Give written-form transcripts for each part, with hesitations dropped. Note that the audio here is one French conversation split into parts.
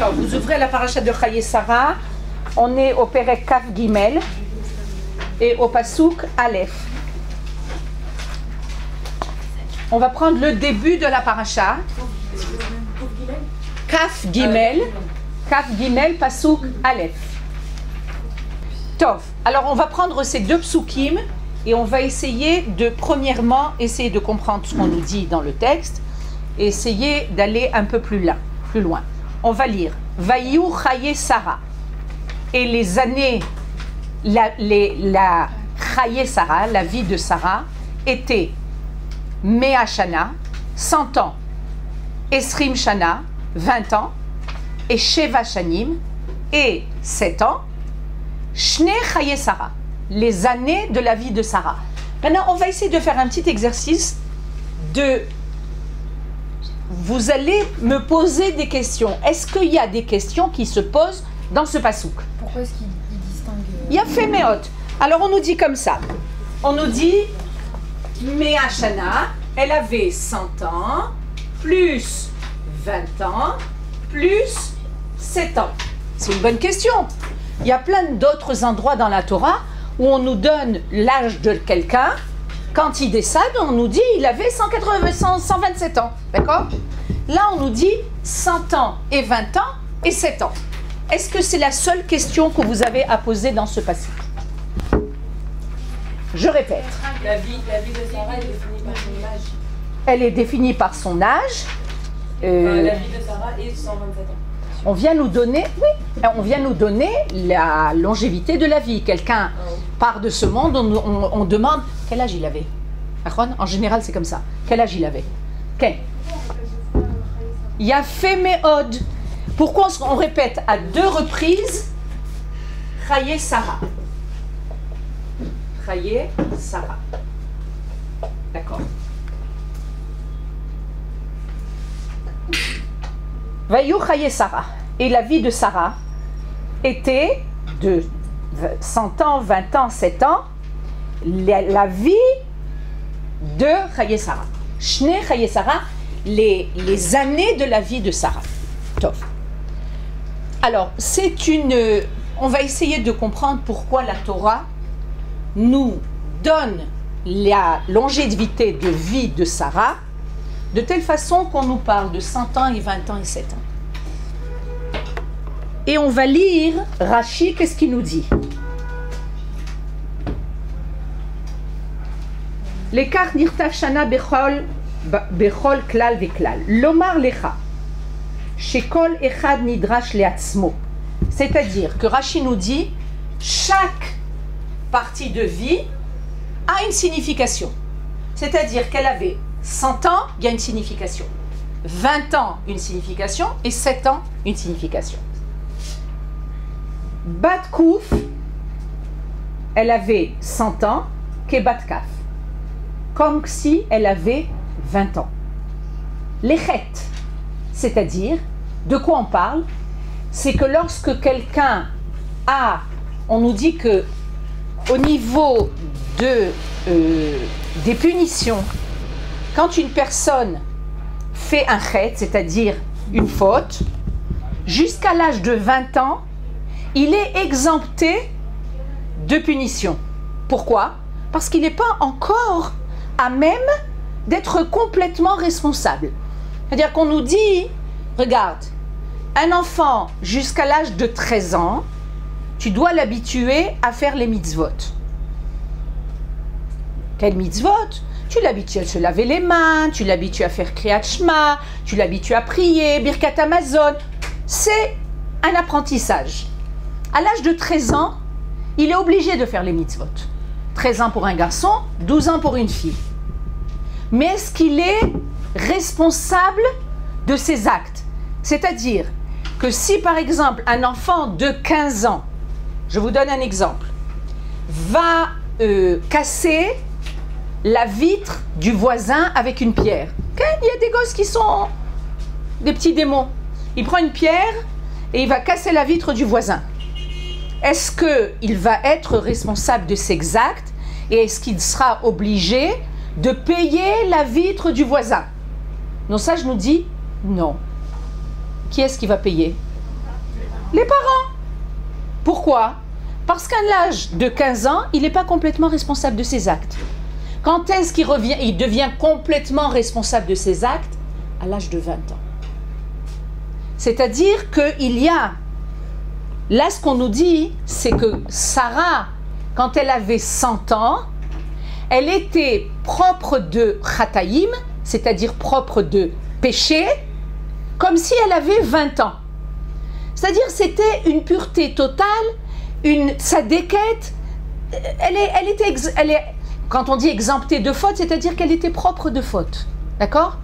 Alors, vous ouvrez la paracha de Chaye Sarah. On est au Perek Kaf Gimel et au Pasuk Aleph. On va prendre le début de la paracha. Kaf Gimel, Pasuk Aleph. Tov. Alors, on va prendre ces deux psukim et on va essayer de, premièrement, essayer de comprendre ce qu'on nous dit dans le texte et essayer d'aller un peu plus loin. On va lire Vayu Chaye Sarah. Et les années, la Chaye Sarah, la vie de Sarah, était Mea Shana, 100 ans, Esrim Shana, 20 ans, et Sheva Shanim, et 7 ans, Shne Chaye Sarah, les années de la vie de Sarah. Maintenant, on va essayer de faire un petit exercice de... Vous allez me poser des questions. Est-ce qu'il y a des questions qui se posent dans ce pasouk? Pourquoi est-ce qu'il distingue Il y a fait Meot. Alors on nous dit comme ça. On nous dit Mea Shana, elle avait 100 ans, plus 20 ans, plus 7 ans. C'est une bonne question. Il y a plein d'autres endroits dans la Torah où on nous donne l'âge de quelqu'un. Quand il décède, on nous dit il avait 127 ans. D'accord? Là, on nous dit 100 ans et 20 ans et 7 ans. Est-ce que c'est la seule question que vous avez à poser dans ce passage? Je répète. La vie de Sarah est définie par son âge. Elle est définie par son âge. La vie de Sarah est 127 ans. On vient nous donner, la longévité de la vie. Quelqu'un part de ce monde, on demande quel âge il avait. En général, c'est comme ça. Quel âge il avait? Il y a fait Meod. Pourquoi on répète à 2 reprises Chaye Sarah? Chaye Sarah. D'accord. Vayu Chaye Sarah. Et la vie de Sarah était de 100 ans, 20 ans, 7 ans, la vie de Chaye Sarah. Shne Chaye Sarah, les années de la vie de Sarah. Tov. Alors, on va essayer de comprendre pourquoi la Torah nous donne la longévité de vie de Sarah de telle façon qu'on nous parle de 100 ans et 20 ans et 7 ans. Et on va lire Rashi, qu'est-ce qu'il nous dit? Lekach nirtav shana bechol klal veklal. Lomar lecha. Shekol echad nidrash leatzmo. C'est-à-dire que Rashi nous dit chaque partie de vie a une signification. C'est-à-dire qu'elle avait 100 ans, il y a une signification. 20 ans, une signification. Et 7 ans, une signification. Bat Kouf, elle avait 100 ans, Kebat Kaf. Comme si elle avait 20 ans. Lechet, c'est-à-dire, de quoi on parle? C'est que lorsque quelqu'un a, on nous dit que au niveau des punitions, quand une personne fait un chet, c'est-à-dire une faute, jusqu'à l'âge de 20 ans, il est exempté de punition. Pourquoi? Parce qu'il n'est pas encore à même d'être complètement responsable. C'est-à-dire qu'on nous dit, regarde, un enfant jusqu'à l'âge de 13 ans, tu dois l'habituer à faire les mitzvot. Quelles mitzvot? Tu l'habitues à se laver les mains, tu l'habitues à faire Kriyat Shema, tu l'habitues à prier, Birkat Hamazon. C'est un apprentissage. À l'âge de 13 ans, il est obligé de faire les mitzvot. 13 ans pour un garçon, 12 ans pour une fille. Mais est-ce qu'il est responsable de ses actes? C'est-à-dire que si par exemple un enfant de 15 ans, je vous donne un exemple, va casser la vitre du voisin avec une pierre. Il y a des gosses qui sont des petits démons. Il prend une pierre et il va casser la vitre du voisin. Est-ce qu'il va être responsable de ses actes et est-ce qu'il sera obligé de payer la vitre du voisin? Nos sages nous disent non. Qui est-ce qui va payer? Les parents. Pourquoi? Parce qu'à l'âge de 15 ans, il n'est pas complètement responsable de ses actes. Quand est-ce qu'il devient complètement responsable de ses actes? À l'âge de 20 ans. C'est-à-dire qu'il y a... Là, ce qu'on nous dit, c'est que Sarah, quand elle avait 100 ans, elle était propre de Chataïm, c'est-à-dire propre de péché, comme si elle avait 20 ans. C'est-à-dire c'était une pureté totale, sa déquête, quand on dit exemptée de faute, c'est-à-dire qu'elle était propre de faute. D'accord?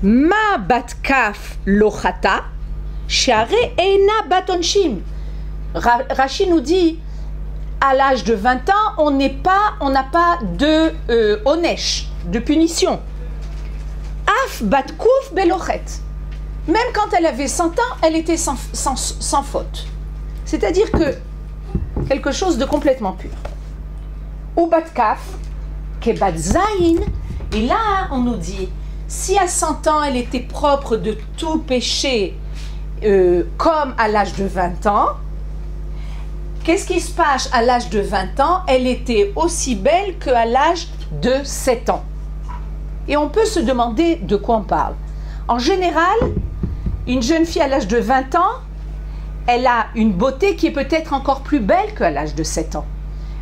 Ma bat kaf lochata, share eina batonshim. Rashi nous dit, à l'âge de 20 ans, on n'a pas de onesh, de punition. Af bat kouf belochet. Même quand elle avait 100 ans, elle était sans faute. C'est-à-dire que quelque chose de complètement pur. Ou bat kaf, ke bat zayin. Et là, on nous dit, si à 100 ans, elle était propre de tout péché, comme à l'âge de 20 ans, qu'est-ce qui se passe à l'âge de 20 ans? Elle était aussi belle qu'à l'âge de 7 ans. Et on peut se demander de quoi on parle. En général, une jeune fille à l'âge de 20 ans, elle a une beauté qui est peut-être encore plus belle qu'à l'âge de 7 ans.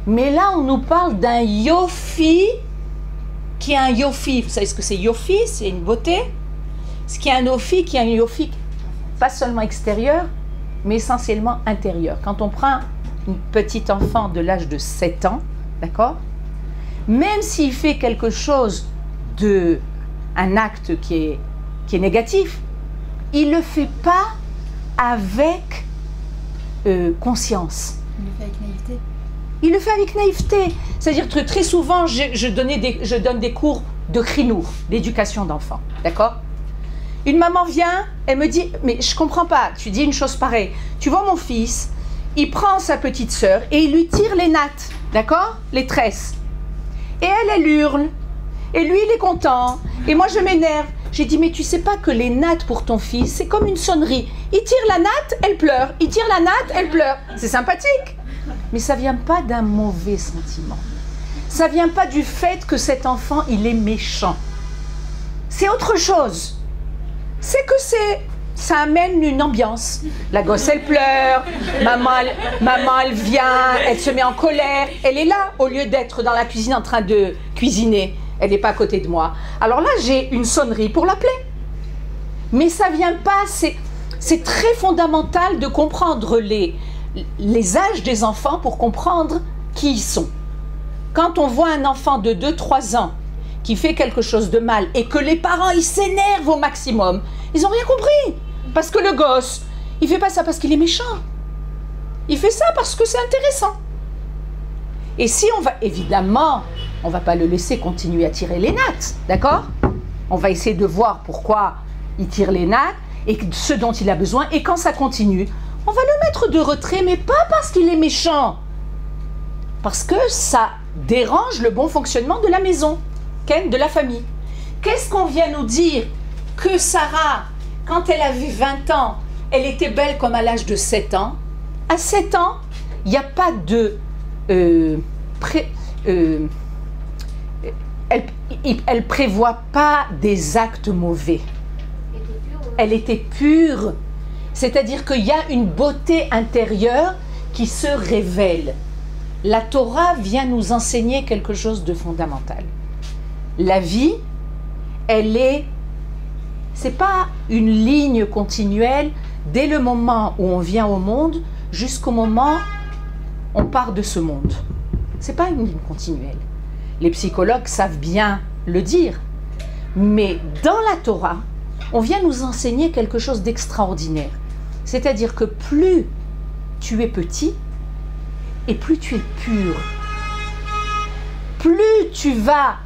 Mais là, on nous parle d'un yofi, qui est un yofi. Vous savez ce que c'est yofi? C'est une beauté. Ce qui est un yofi, qui est un yofi pas seulement extérieur, mais essentiellement intérieur. Quand on prend une petite enfant de l'âge de 7 ans, d'accord? Même s'il fait quelque chose un acte qui est négatif, il ne le fait pas avec conscience. Il le fait avec naïveté. Il le fait avec naïveté. C'est-à-dire que très souvent, je donne des cours de crinour, d'éducation d'enfants, d'accord? Une maman vient, elle me dit, mais je comprends pas, tu dis une chose pareille. Tu vois mon fils, il prend sa petite sœur et il lui tire les nattes, d'accord? Les tresses. Et elle hurle. Et lui, il est content. Et moi, je m'énerve. J'ai dit, mais tu sais pas que les nattes pour ton fils, c'est comme une sonnerie. Il tire la natte, elle pleure. Il tire la natte, elle pleure. C'est sympathique. Mais ça vient pas d'un mauvais sentiment. Ça vient pas du fait que cet enfant, il est méchant. C'est autre chose. C'est que ça amène une ambiance. La gosse, elle pleure, maman, elle vient, elle se met en colère. Elle est là, au lieu d'être dans la cuisine en train de cuisiner. Elle n'est pas à côté de moi. Alors là, j'ai une sonnerie pour l'appeler. Mais ça vient pas, c'est très fondamental de comprendre les âges des enfants pour comprendre qui ils sont. Quand on voit un enfant de 2-3 ans qui fait quelque chose de mal et que les parents, ils s'énervent au maximum, ils n'ont rien compris. Parce que le gosse, il ne fait pas ça parce qu'il est méchant. Il fait ça parce que c'est intéressant. Et si on va, évidemment, on ne va pas le laisser continuer à tirer les nattes, d'accord? On va essayer de voir pourquoi il tire les nattes et ce dont il a besoin. Et quand ça continue, on va le mettre de retrait, mais pas parce qu'il est méchant. Parce que ça dérange le bon fonctionnement de la maison, de la famille. Qu'est-ce qu'on vient nous dire? Que Sarah, quand elle avait 20 ans, elle était belle comme à l'âge de 7 ans. À 7 ans, il n'y a pas de... elle prévoit pas des actes mauvais. Elle était pure. C'est-à-dire qu'il y a une beauté intérieure qui se révèle. La Torah vient nous enseigner quelque chose de fondamental. La vie, c'est pas une ligne continuelle dès le moment où on vient au monde jusqu'au moment où on part de ce monde. C'est pas une ligne continuelle. Les psychologues savent bien le dire. Mais dans la Torah, on vient nous enseigner quelque chose d'extraordinaire. C'est-à-dire que plus tu es petit et plus tu es pur, plus tu vas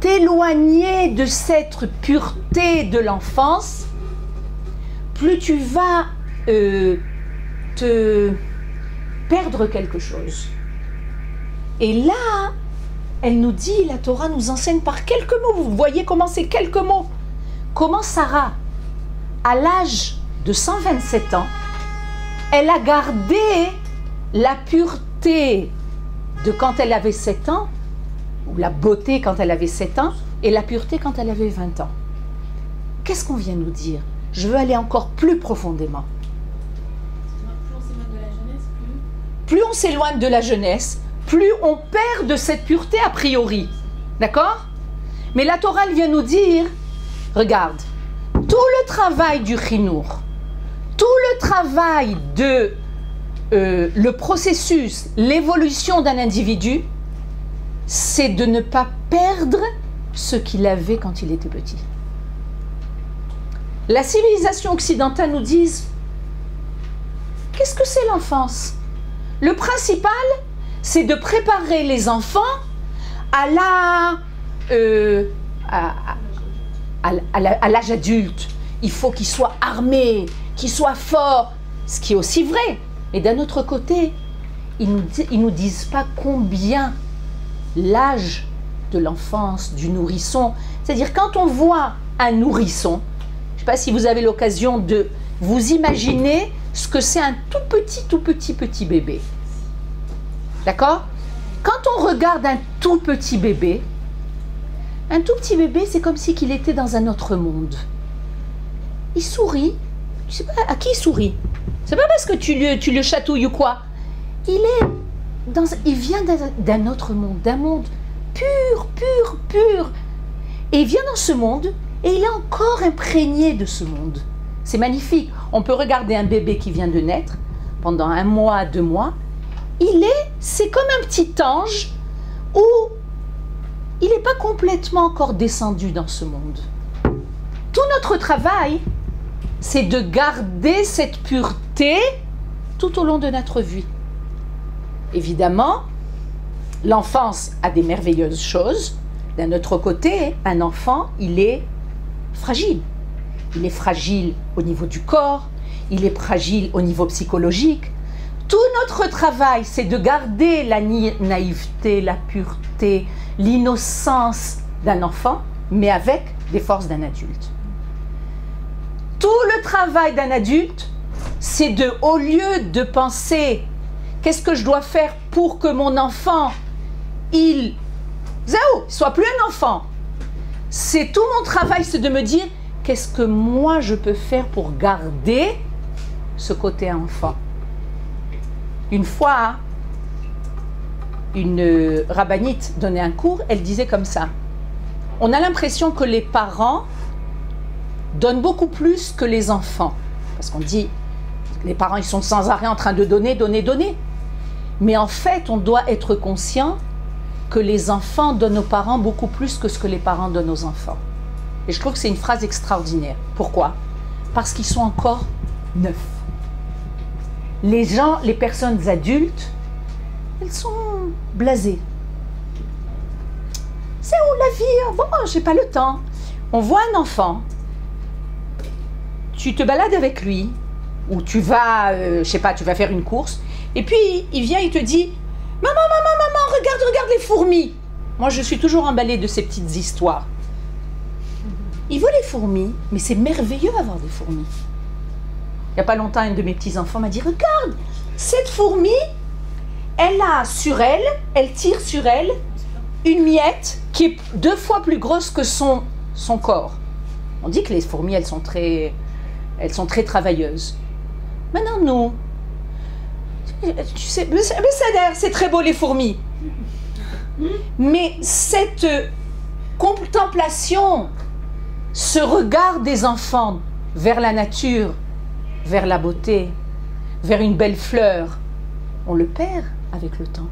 t'éloigner de cette pureté de l'enfance, plus tu vas te perdre quelque chose. Et là, elle nous dit, la Torah nous enseigne par quelques mots. Vous voyez comment c'est quelques mots. Comment Sarah, à l'âge de 127 ans, elle a gardé la pureté de quand elle avait 7 ans, ou la beauté quand elle avait 7 ans, et la pureté quand elle avait 20 ans. Qu'est-ce qu'on vient nous dire? Je veux aller encore plus profondément. Plus on s'éloigne de la jeunesse, plus on perd de cette pureté a priori. D'accord? Mais la Torah elle vient nous dire, regarde, tout le travail du chinour, tout le travail de le processus, l'évolution d'un individu, c'est de ne pas perdre ce qu'il avait quand il était petit. La civilisation occidentale nous dit, qu'est-ce que c'est l'enfance? Le principal, c'est de préparer les enfants à l'âge adulte. Il faut qu'ils soient armés, qu'ils soient forts, ce qui est aussi vrai. Mais d'un autre côté, ils nous disent pas combien l'âge de l'enfance, du nourrisson. C'est-à-dire quand on voit un nourrisson, je ne sais pas si vous avez l'occasion de vous imaginer ce que c'est un tout petit bébé. D'accord? Quand on regarde un tout petit bébé, c'est comme si qu'il était dans un autre monde. Il sourit. Je sais pas à qui il sourit. C'est pas parce que tu le chatouilles ou quoi. Il vient d'un autre monde, d'un monde pur. Et il vient dans ce monde et il est encore imprégné de ce monde. C'est magnifique. On peut regarder un bébé qui vient de naître pendant 1 mois, 2 mois. C'est comme un petit ange où il n'est pas complètement encore descendu dans ce monde. Tout notre travail, c'est de garder cette pureté tout au long de notre vie. Évidemment, l'enfance a des merveilleuses choses. D'un autre côté, un enfant, il est fragile. Il est fragile au niveau du corps, il est fragile au niveau psychologique. Tout notre travail, c'est de garder la naïveté, la pureté, l'innocence d'un enfant, mais avec des forces d'un adulte. Tout le travail d'un adulte, c'est de, au lieu de penser qu'est-ce que je dois faire pour que mon enfant, il soit plus un enfant. C'est tout mon travail, c'est de me dire qu'est-ce que moi je peux faire pour garder ce côté enfant. Une fois, une rabbinite donnait un cours, elle disait comme ça. On a l'impression que les parents donnent beaucoup plus que les enfants. Parce qu'on dit, les parents ils sont sans arrêt en train de donner. Mais en fait, on doit être conscient que les enfants donnent aux parents beaucoup plus que ce que les parents donnent aux enfants. Et je trouve que c'est une phrase extraordinaire. Pourquoi? Parce qu'ils sont encore neufs. Les personnes adultes, elles sont blasées. C'est où la vie? Bon, j'ai pas le temps. On voit un enfant, tu te balades avec lui, ou tu vas, je sais pas, tu vas faire une course, et puis il vient, il te dit, maman, regarde les fourmis. Moi, je suis toujours emballée de ces petites histoires. Il voit les fourmis, mais c'est merveilleux d'avoir des fourmis. Il n'y a pas longtemps, un de mes petits-enfants m'a dit, regarde, cette fourmi, elle a sur elle, elle tire sur elle une miette qui est 2 fois plus grosse que son corps. On dit que les fourmis, elles sont très travailleuses. Maintenant, nous, tu sais, c'est très beau les fourmis. Mais cette contemplation, ce regard des enfants vers la nature, vers la beauté, vers une belle fleur, on le perd avec le temps.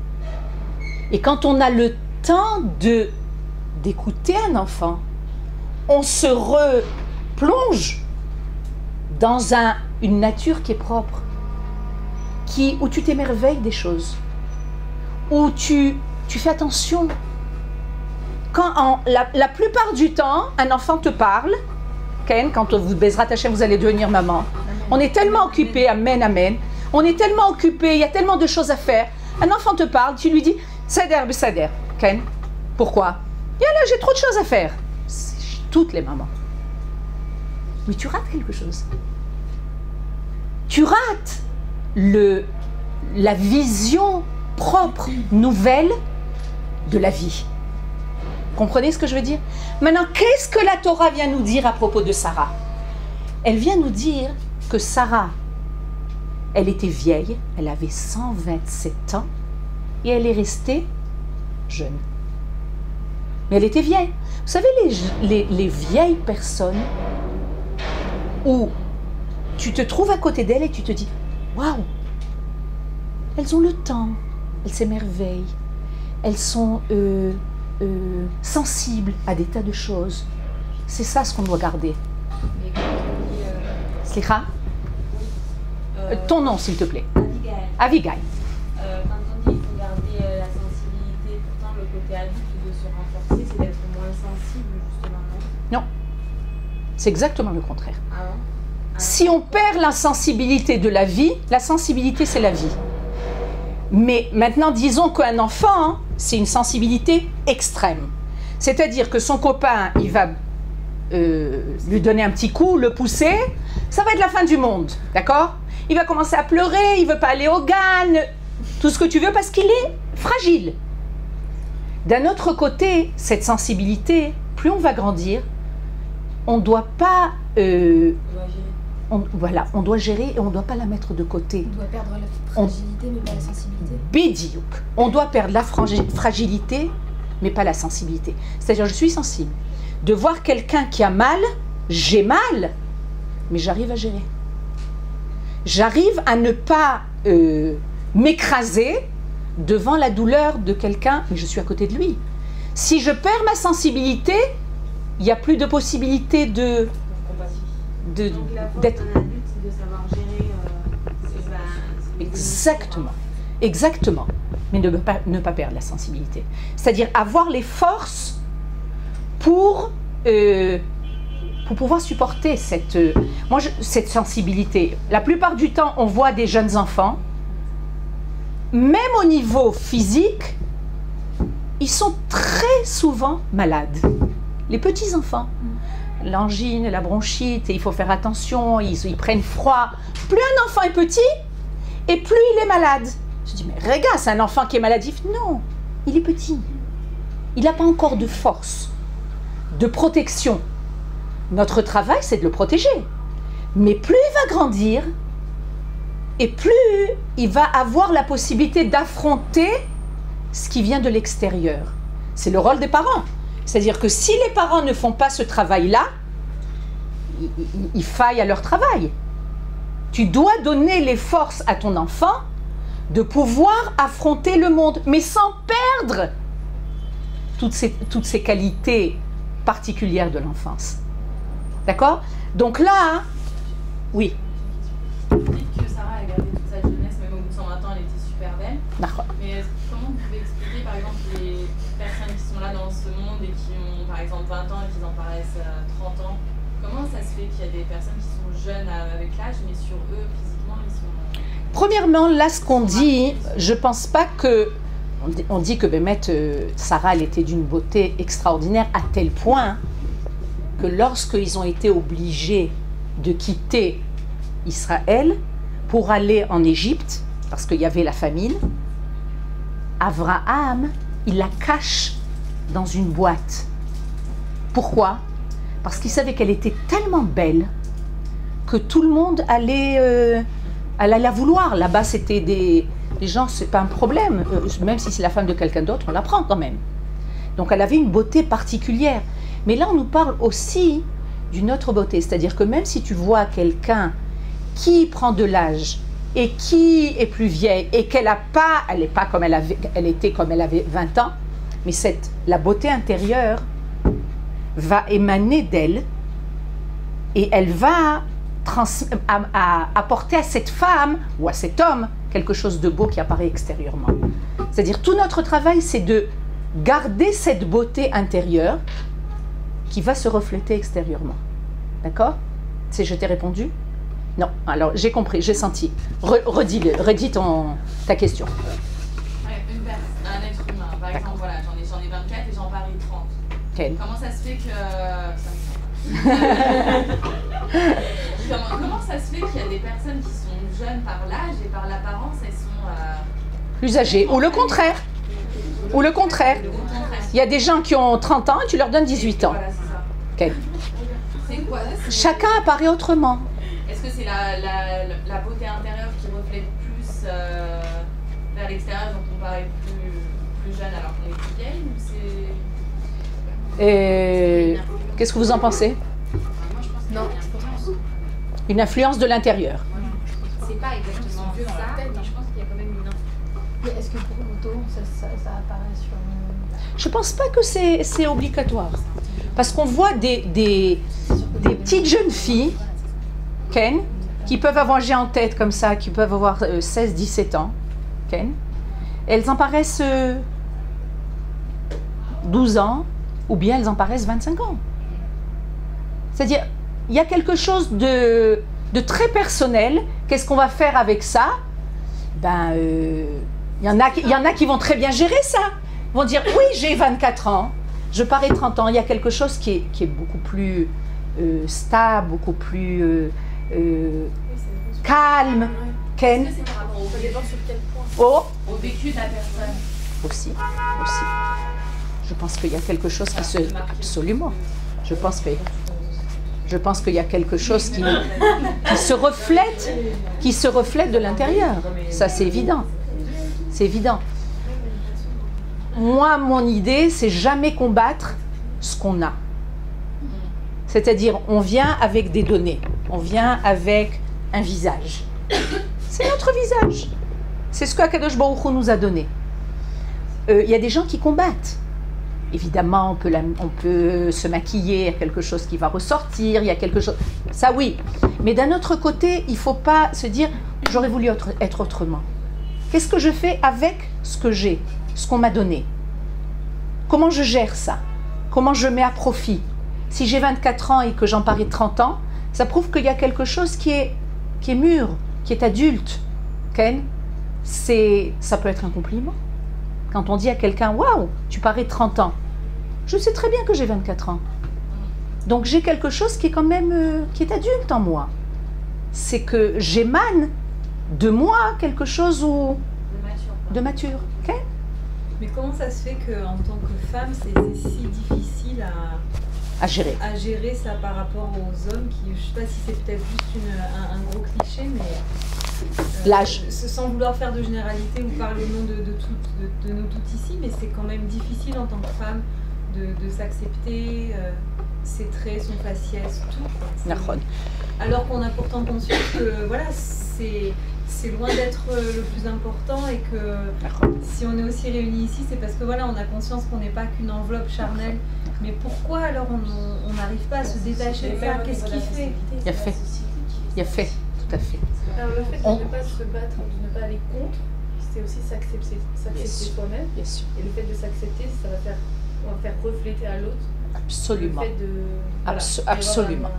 Et quand on a le temps d'écouter un enfant, on se replonge dans une nature qui est propre, où tu t'émerveilles des choses, où tu fais attention. Quand la plupart du temps, un enfant te parle, Ken, quand vous baisera ta chaîne, vous allez devenir maman. On est tellement occupé, amen, on est tellement occupé, il y a tellement de choses à faire. Un enfant te parle, tu lui dis, Sader, Ken, pourquoi? Et là, j'ai trop de choses à faire. C'est toutes les mamans. Mais tu rates quelque chose. tu rates la vision propre, nouvelle de la vie. Comprenez ce que je veux dire? Maintenant, qu'est-ce que la Torah vient nous dire à propos de Sarah? Elle vient nous dire que Sarah, elle était vieille, elle avait 127 ans et elle est restée jeune. Mais elle était vieille. Vous savez, les vieilles personnes où tu te trouves à côté d'elles et tu te dis « Waouh, elles ont le temps, elles s'émerveillent, elles sont sensibles à des tas de choses. » C'est ça ce qu'on doit garder. Slicha, ton nom s'il te plaît. Abigail. Abigail. Quand on dit qu'il faut garder la sensibilité, pourtant le côté adulte de se renforcer, c'est d'être moins sensible justement, non? Non, c'est exactement le contraire. Ah bon? Si on perd la sensibilité de la vie, la sensibilité c'est la vie. Mais maintenant disons qu'un enfant, c'est une sensibilité extrême. C'est-à-dire que son copain, il va lui donner un petit coup, le pousser, ça va être la fin du monde, d'accord? Il va commencer à pleurer, il ne veut pas aller au GAN, tout ce que tu veux parce qu'il est fragile. D'un autre côté, cette sensibilité, plus on va grandir, on ne doit pas... on doit gérer et on ne doit pas la mettre de côté. On doit perdre la fragilité, mais pas la sensibilité. Bédiouk. On doit perdre la fragilité, mais pas la sensibilité. C'est-à-dire, je suis sensible. De voir quelqu'un qui a mal, j'ai mal, mais j'arrive à gérer. J'arrive à ne pas m'écraser devant la douleur de quelqu'un, mais je suis à côté de lui. Si je perds ma sensibilité, il n'y a plus de possibilité d'être... Donc la force d'un adulte, c'est de savoir gérer Exactement. Exactement. Mais ne pas perdre la sensibilité. C'est-à-dire avoir les forces pour pouvoir supporter cette sensibilité. La plupart du temps, on voit des jeunes enfants, même au niveau physique, ils sont très souvent malades. Les petits enfants. L'angine, la bronchite, et il faut faire attention, ils prennent froid. Plus un enfant est petit, et plus il est malade. Je dis, mais regarde, c'est un enfant qui est maladif. Non, il est petit. Il n'a pas encore de force, de protection. Notre travail, c'est de le protéger. Mais plus il va grandir, et plus il va avoir la possibilité d'affronter ce qui vient de l'extérieur. C'est le rôle des parents. C'est-à-dire que si les parents ne font pas ce travail-là, ils faillent à leur travail. Tu dois donner les forces à ton enfant de pouvoir affronter le monde, mais sans perdre toutes ces qualités particulières de l'enfance. D'accord? Donc là, oui. Vous dites que Sarah a gardé toute sa jeunesse, même au bout de 120 ans, elle était super belle. Mais comment vous pouvez expliquer, par exemple, les personnes qui sont là dans ce monde et qui ont, par exemple, 20 ans et qui en paraissent 30 ans? Comment ça se fait qu'il y a des personnes qui sont jeunes avec l'âge, mais sur eux, physiquement, ils sont... Premièrement, là, ce qu'on dit, je pense pas que... On dit que Sarah, elle était d'une beauté extraordinaire à tel point que lorsqu'ils ont été obligés de quitter Israël pour aller en Égypte, parce qu'il y avait la famine, Abraham, il la cache dans une boîte. Pourquoi? Parce qu'il savait qu'elle était tellement belle que tout le monde allait la vouloir. Là-bas, c'était des gens, c'est pas un problème. Même si c'est la femme de quelqu'un d'autre, on la prend quand même. Donc elle avait une beauté particulière. Mais là, on nous parle aussi d'une autre beauté. C'est-à-dire que même si tu vois quelqu'un qui prend de l'âge et qui est plus vieille et qu'elle n'a pas, elle n'est pas comme elle était comme elle avait 20 ans, mais la beauté intérieure va émaner d'elle et elle va apporter à cette femme ou à cet homme quelque chose de beau qui apparaît extérieurement. C'est-à-dire tout notre travail, c'est de garder cette beauté intérieure qui va se refléter extérieurement. D'accord? Je t'ai répondu? Non, alors j'ai compris, j'ai senti. Redis ta question. Ouais, un être humain, par exemple, voilà, j'en ai 24 et j'en parie 30. Okay. Comment ça se fait que... Comment ça se fait qu'il y a des personnes qui sont jeunes par l'âge et par l'apparence, elles sont plus âgées? Ou le contraire. Ou le contraire. Il y a des gens qui ont 30 ans et tu leur donnes 18 ans. Voilà, c'est ça. Okay. C'est quoi? Chacun apparaît autrement. Est-ce que c'est la beauté intérieure qui reflète plus vers l'extérieur, donc on paraît plus jeune alors qu'on est plus vieille, ou c'est... Et qu'est-ce que vous en pensez? Moi, je pense que Non. Une influence de l'intérieur. c'est pas exactement ça, mais je pense qu'il y a quand même une influence. Mais est-ce que pour l'auto, ça apparaît sur... Je pense pas que c'est obligatoire. Parce qu'on voit des petites jeunes filles, Ken, qui peuvent avoir, j'ai en tête comme ça, qui peuvent avoir 16-17 ans, Ken. Elles en paraissent 12 ans, ou bien elles en paraissent 25 ans. C'est-à-dire, il y a quelque chose de très personnel. Qu'est-ce qu'on va faire avec ça? Ben, il y en a qui vont très bien gérer ça. Ils vont dire, oui, j'ai 24 ans, je parais 30 ans. Il y a quelque chose qui est beaucoup plus stable, beaucoup plus calme. Ken? Est-ce que c'est par rapport Ça dépend sur quel point. Oh, au vécu de la personne? aussi. Je pense qu'il y a quelque chose qui se... Absolument. Je pense qu'il y a quelque chose qui se reflète de l'intérieur. Ça, c'est évident. C'est évident. Moi, mon idée, c'est jamais combattre ce qu'on a. C'est-à-dire, on vient avec des données. On vient avec un visage. C'est notre visage. C'est ce qu'Akadosh Baruch Hu nous a donné. Il y a des gens qui combattent. Évidemment, on peut se maquiller, il y a quelque chose qui va ressortir, il y a quelque chose... Ça, oui. Mais d'un autre côté, il ne faut pas se dire « j'aurais voulu être autrement ». Qu'est-ce que je fais avec ce que j'ai, ce qu'on m'a donné? Comment je gère ça? Comment je mets à profit? Si j'ai 24 ans et que j'en parais 30 ans, ça prouve qu'il y a quelque chose qui est mûr, qui est adulte. Ken, ça peut être un compliment. Quand on dit à quelqu'un « Waouh, tu parais 30 ans », je sais très bien que j'ai 24 ans. Donc j'ai quelque chose qui est quand même qui est adulte en moi. C'est que j'émane de moi quelque chose de mature. Okay? Mais comment ça se fait qu'en tant que femme, c'est si difficile à gérer ça par rapport aux hommes qui, je sais pas si c'est peut-être juste un gros cliché, mais l'âge. Sans vouloir faire de généralité ou parler au nom de nous toutes ici, mais c'est quand même difficile en tant que femme de s'accepter, ses traits, son faciès, tout. Alors qu'on a pourtant conscience que voilà, c'est loin d'être le plus important et que si on est aussi réunis ici, c'est parce que voilà, on a conscience qu'on n'est pas qu'une enveloppe charnelle. Mais pourquoi alors on n'arrive pas à se détacher de ça? Qu'est-ce qui fait? Il y a fait, tout à fait. Alors le fait de ne pas se battre, de ne pas aller contre, c'est aussi s'accepter soi-même. Bien sûr. Et le fait de s'accepter, on va faire refléter à l'autre. Absolument. Le fait de, Absolument.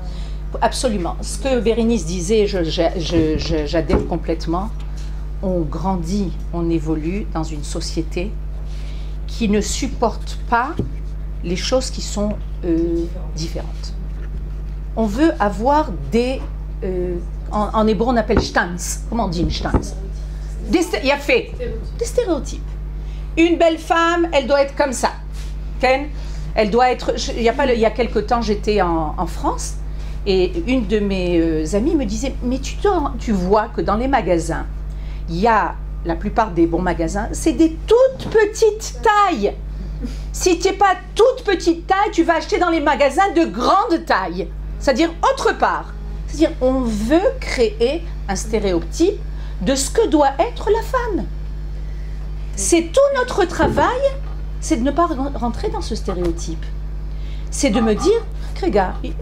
Absolument. Ce que Bérénice disait, j'adhère complètement. On grandit, on évolue dans une société qui ne supporte pas les choses qui sont différentes. On veut avoir des... en hébreu, on appelle shtanz. Comment on dit une shtanz? Des stéréotypes. Une belle femme, elle doit être comme ça. Ken, elle doit être... Il y a quelque temps, j'étais en France, et une de mes amies me disait, mais tu vois que dans les magasins, il y a la plupart des bons magasins, c'est des toutes petites tailles. Si tu n'es pas toute petite taille, tu vas acheter dans les magasins de grande taille, c'est-à-dire autre part. C'est-à-dire on veut créer un stéréotype de ce que doit être la femme. C'est tout notre travail, c'est de ne pas rentrer dans ce stéréotype. C'est de me dire, regarde, il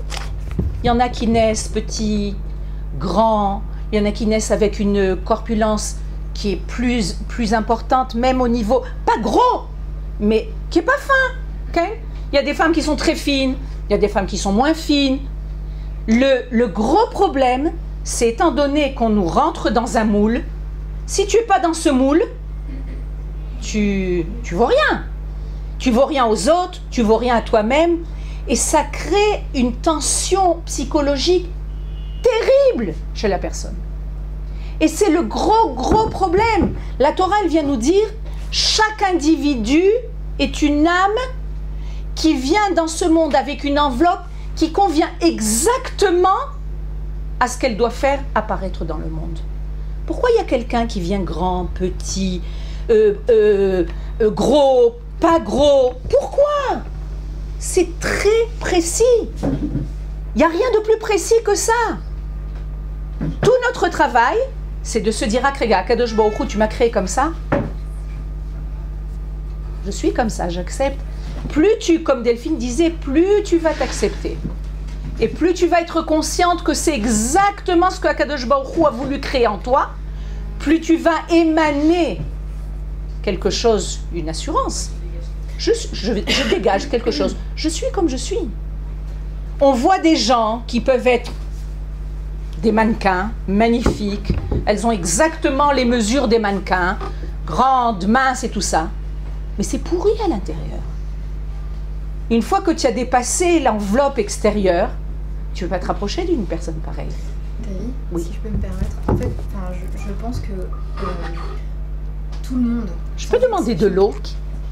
y en a qui naissent petits, grands, il y en a qui naissent avec une corpulence qui est plus importante, même au niveau, pas gros, mais qui n'est pas fin. Okay? Il y a des femmes qui sont très fines, il y a des femmes qui sont moins fines. Le gros problème, c'est étant donné qu'on nous rentre dans un moule, si tu n'es pas dans ce moule, tu vaux rien. Tu vaux rien aux autres, tu vaux rien à toi-même. Et ça crée une tension psychologique terrible chez la personne. Et c'est le gros problème. La Torah, elle vient nous dire, chaque individu est une âme qui vient dans ce monde avec une enveloppe qui convient exactement à ce qu'elle doit faire apparaître dans le monde. Pourquoi il y a quelqu'un qui vient grand, petit, gros, pas gros? Pourquoi? C'est très précis. Il n'y a rien de plus précis que ça. Tout notre travail, c'est de se dire, Akrega, Kadosh Baruch Hu, tu m'as créé comme ça. Je suis comme ça, j'accepte. Plus tu, comme Delphine disait, plus tu vas t'accepter. Et plus tu vas être consciente que c'est exactement ce que Kadosh Baruch Hu a voulu créer en toi, plus tu vas émaner quelque chose, une assurance. Je dégage quelque chose. Je suis comme je suis. On voit des gens qui peuvent être des mannequins magnifiques. Elles ont exactement les mesures des mannequins, grandes, minces et tout ça. Mais c'est pourri à l'intérieur. Une fois que tu as dépassé l'enveloppe extérieure, tu ne veux pas te rapprocher d'une personne pareille. Taï, oui. Si je peux me permettre, en fait, je pense que tout le monde... Je peux demander de l'eau?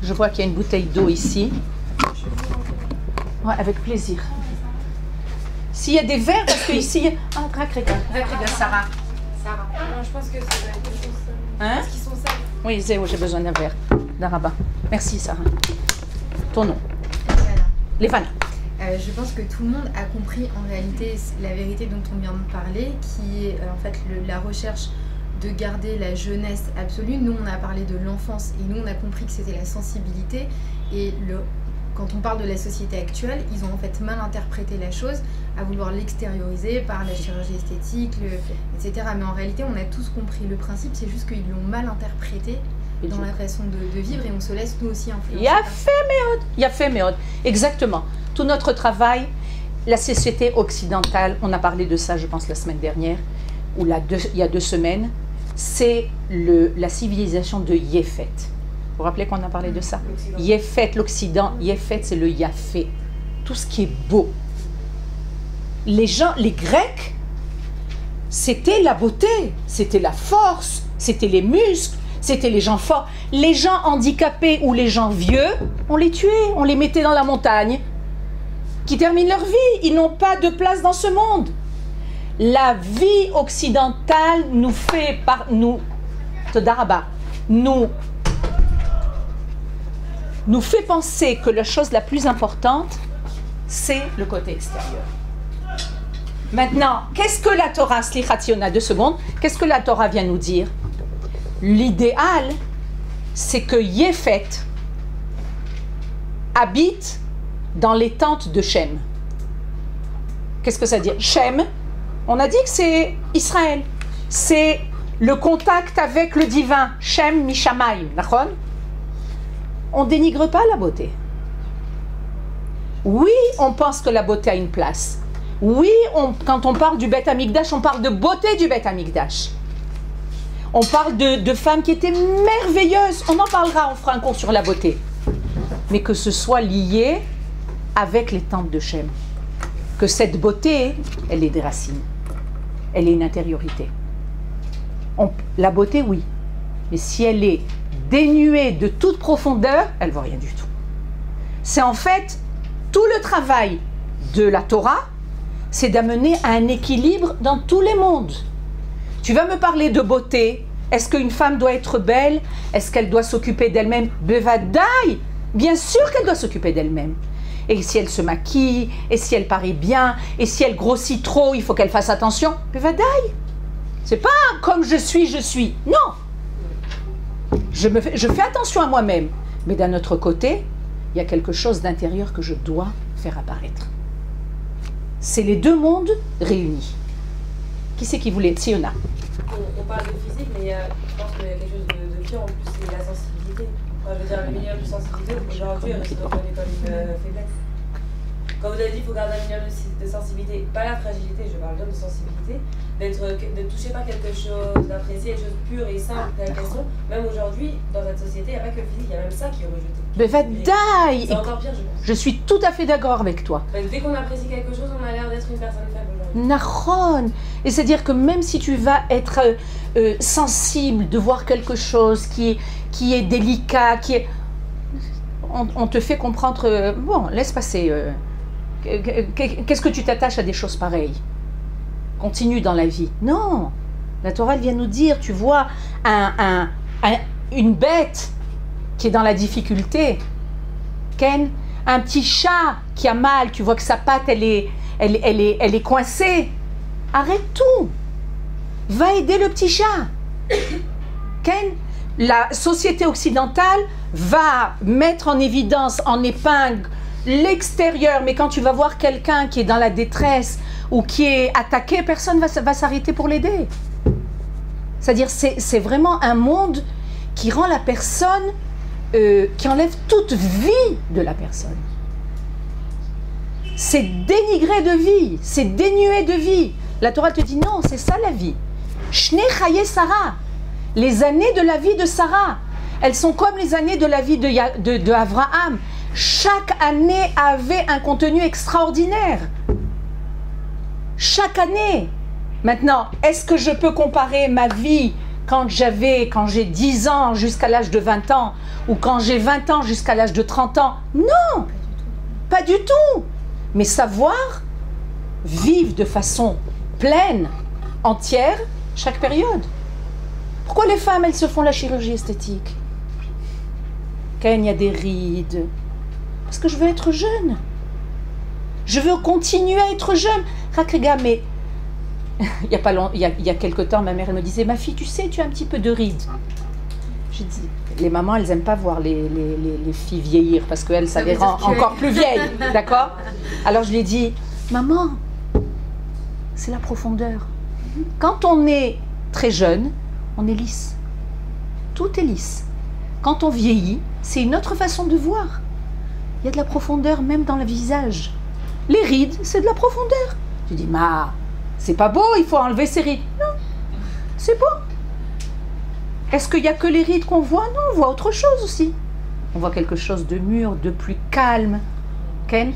Je vois qu'il y a une bouteille d'eau ici. Ouais, avec plaisir. S'il y a des verres, parce que ici... Ah, regarde, Sarah. Sarah. Non, je pense que ça doit être qu'ils sont sales. Hein? Parce qu'ils sont sales. Oui, Zéo, j'ai besoin d'un verre. D'Araba. Merci, Sarah. Ton nom? Lévana. Je pense que tout le monde a compris en réalité la vérité dont on vient de parler, qui est en fait la recherche de garder la jeunesse absolue. Nous, on a parlé de l'enfance et nous, on a compris que c'était la sensibilité. Et quand on parle de la société actuelle, ils ont en fait mal interprété la chose, à vouloir l'extérioriser par la chirurgie esthétique, etc. Mais en réalité, on a tous compris le principe, c'est juste qu'ils l'ont mal interprété dans la façon de vivre et on se laisse nous aussi influencer. Il y a fait méode. Exactement. Tout notre travail, la société occidentale, on a parlé de ça, je pense, la semaine dernière, ou il y a 2 semaines, c'est la civilisation de Yéfet. Vous vous rappelez qu'on a parlé de ça? Yéfet, l'Occident, Yéfet, c'est le Yafé. Tout ce qui est beau. Les Grecs, c'était la beauté, c'était la force, c'était les muscles, c'était les gens forts. Les gens handicapés ou les gens vieux, on les tuait, on les mettait dans la montagne, qui terminent leur vie. Ils n'ont pas de place dans ce monde. La vie occidentale nous fait nous fait penser que la chose la plus importante, c'est le côté extérieur. Maintenant, qu'est-ce que la Torah, Slichationa, 2 secondes, qu'est-ce que la Torah vient nous dire? L'idéal, c'est que Yéfet habite dans les tentes de Shem. Qu'est-ce que ça veut dire? Shem, on a dit que c'est Israël. C'est le contact avec le divin. Shem Mishamayim. On ne dénigre pas la beauté. Oui, on pense que la beauté a une place. Oui, quand on parle du Beth Amikdash, on parle de beauté du Beth Amikdash. On parle de femmes qui étaient merveilleuses. On en parlera, on fera un cours sur la beauté. Mais que ce soit lié avec les tentes de Shem. Que cette beauté, elle ait des racines. Elle ait une intériorité. La beauté, oui. Mais si elle est dénuée de toute profondeur, elle ne vaut rien du tout. C'est en fait tout le travail de la Torah, c'est d'amener à un équilibre dans tous les mondes. Tu vas me parler de beauté. Est-ce qu'une femme doit être belle? Est-ce qu'elle doit s'occuper d'elle-même? Bevadaï! Bien sûr qu'elle doit s'occuper d'elle-même. Et si elle se maquille, et si elle paraît bien, et si elle grossit trop, il faut qu'elle fasse attention. Bevadaï! C'est pas comme je suis. Non! Je fais attention à moi-même. Mais d'un autre côté, il y a quelque chose d'intérieur que je dois faire apparaître. C'est les 2 mondes réunis. Qui c'est qui voulait? Tsiona. On parle de physique, mais je pense qu'il y a quelque chose de pire en plus, c'est la sensibilité. Enfin, je veux dire, le minimum de sensibilité, aujourd'hui, c'est reconnu comme une faiblesse. Quand vous avez dit qu'il faut garder un minimum de sensibilité, pas la fragilité, je parle de sensibilité, de toucher pas quelque chose, d'apprécier les choses pures et simples telles qu'elles sont. Même aujourd'hui, dans cette société, il n'y a pas que le physique, il y a même ça qui est rejeté. Bevadaï! C'est encore pire, je pense. Je suis tout à fait d'accord avec toi. Dès qu'on apprécie quelque chose, on a l'air d'être une personne faible aujourd'hui. Nahon. Et c'est-à-dire que même si tu vas être sensible de voir quelque chose qui est délicat, on te fait comprendre, bon, laisse passer. Qu'est-ce que tu t'attaches à des choses pareilles? Continue dans la vie. Non. La Torah vient nous dire, tu vois, une bête qui est dans la difficulté, Ken, un petit chat qui a mal, tu vois que sa patte, elle est coincée. Arrête tout. Va aider le petit chat. Ken, la société occidentale va mettre en évidence, en épingle, l'extérieur, mais quand tu vas voir quelqu'un qui est dans la détresse ou qui est attaqué, personne va s'arrêter pour l'aider. C'est-à-dire, c'est vraiment un monde qui rend la personne, qui enlève toute vie de la personne. C'est dénigré de vie, c'est dénué de vie. La Torah te dit non, c'est ça la vie. Shne chaye Sarah, les années de la vie de Sarah, elles sont comme les années de la vie de Abraham. Chaque année avait un contenu extraordinaire. Chaque année. Maintenant, est-ce que je peux comparer ma vie quand j'ai 10 ans jusqu'à l'âge de 20 ans ou quand j'ai 20 ans jusqu'à l'âge de 30 ans? Non, pas du tout. Mais savoir vivre de façon pleine, entière, chaque période. Pourquoi les femmes, elles se font la chirurgie esthétique? Quand il y a des rides. Parce que je veux être jeune. Je veux continuer à être jeune. Rakrega, mais il y a quelque temps, ma mère elle me disait, ma fille, tu sais, tu as un petit peu de rides. J'ai dit, les mamans, elles n'aiment pas voir les filles vieillir parce qu'elles, ça les rend encore plus vieilles. D'accord? Alors je lui ai dit, maman, c'est la profondeur. Quand on est très jeune, on est lisse. Tout est lisse. Quand on vieillit, c'est une autre façon de voir. Il y a de la profondeur même dans le visage. Les rides, c'est de la profondeur. Je dis, ma, c'est pas beau, il faut enlever ces rides. Non, c'est beau. Est-ce qu'il n'y a que les rides qu'on voit? Non, on voit autre chose aussi. On voit quelque chose de mûr, de plus calme. Ken?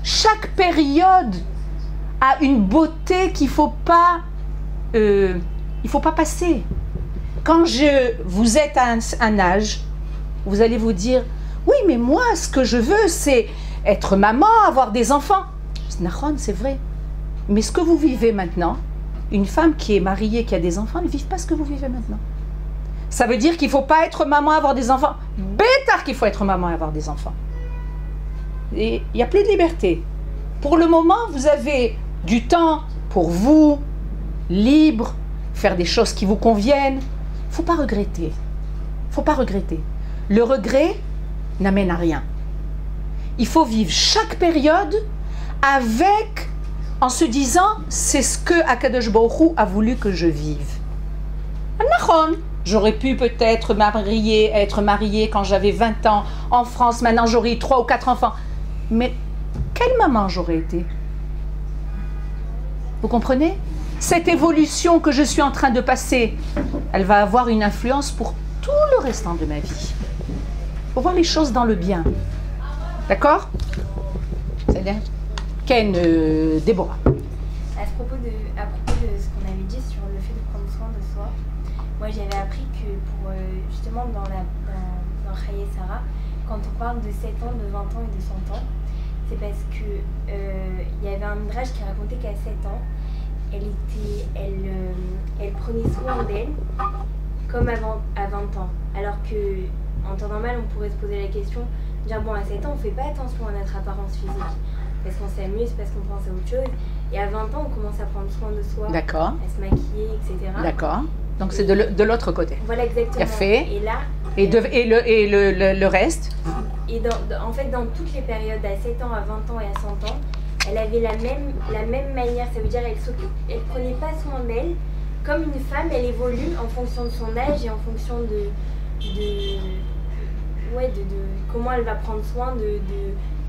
Chaque période a une beauté qu'il ne faut pas passer. Quand vous êtes à un âge, vous allez vous dire, oui, mais moi, ce que je veux, c'est être maman, avoir des enfants. Nahon, c'est vrai. Mais ce que vous vivez maintenant, une femme qui est mariée, qui a des enfants, ne vit pas ce que vous vivez maintenant. Ça veut dire qu'il ne faut pas être maman, avoir des enfants. Bêtard qu'il faut être maman et avoir des enfants. Et il n'y a plus de liberté. Pour le moment, vous avez du temps pour vous, libre, faire des choses qui vous conviennent. Il ne faut pas regretter. Il ne faut pas regretter. Le regret n'amène à rien. Il faut vivre chaque période avec, en se disant, c'est ce que Akadosh Baruch Hu a voulu que je vive. Nahon, j'aurais pu peut-être être mariée quand j'avais 20 ans en France, maintenant j'aurais eu 3 ou 4 enfants. Mais quelle maman j'aurais été? Vous comprenez? Cette évolution que je suis en train de passer, elle va avoir une influence pour tout le restant de ma vie. Il faut voir les choses dans le bien. D'accord? C'est-à-dire Ken, Déborah. À propos de ce qu'on avait dit sur le fait de prendre soin de soi, moi j'avais appris que pour justement dans Chaye Sarah, quand on parle de 7 ans, de 20 ans et de 100 ans, c'est parce que il y avait un midrash qui racontait qu'à 7 ans, elle prenait soin d'elle comme à 20 ans. Alors que en temps normal, on pourrait se poser la question, dire bon, à 7 ans, on fait pas attention à notre apparence physique, parce qu'on s'amuse, parce qu'on pense à autre chose. Et à 20 ans, on commence à prendre soin de soi, d'accord, à se maquiller, etc. D'accord. Donc c'est de l'autre côté. Voilà, exactement. Fait. Et là. Et le reste. Et en fait, dans toutes les périodes, à 7 ans, à 20 ans et à 100 ans, elle avait la même manière. Ça veut dire elle prenait pas soin d'elle. Comme une femme, elle évolue en fonction de son âge et en fonction de comment elle va prendre soin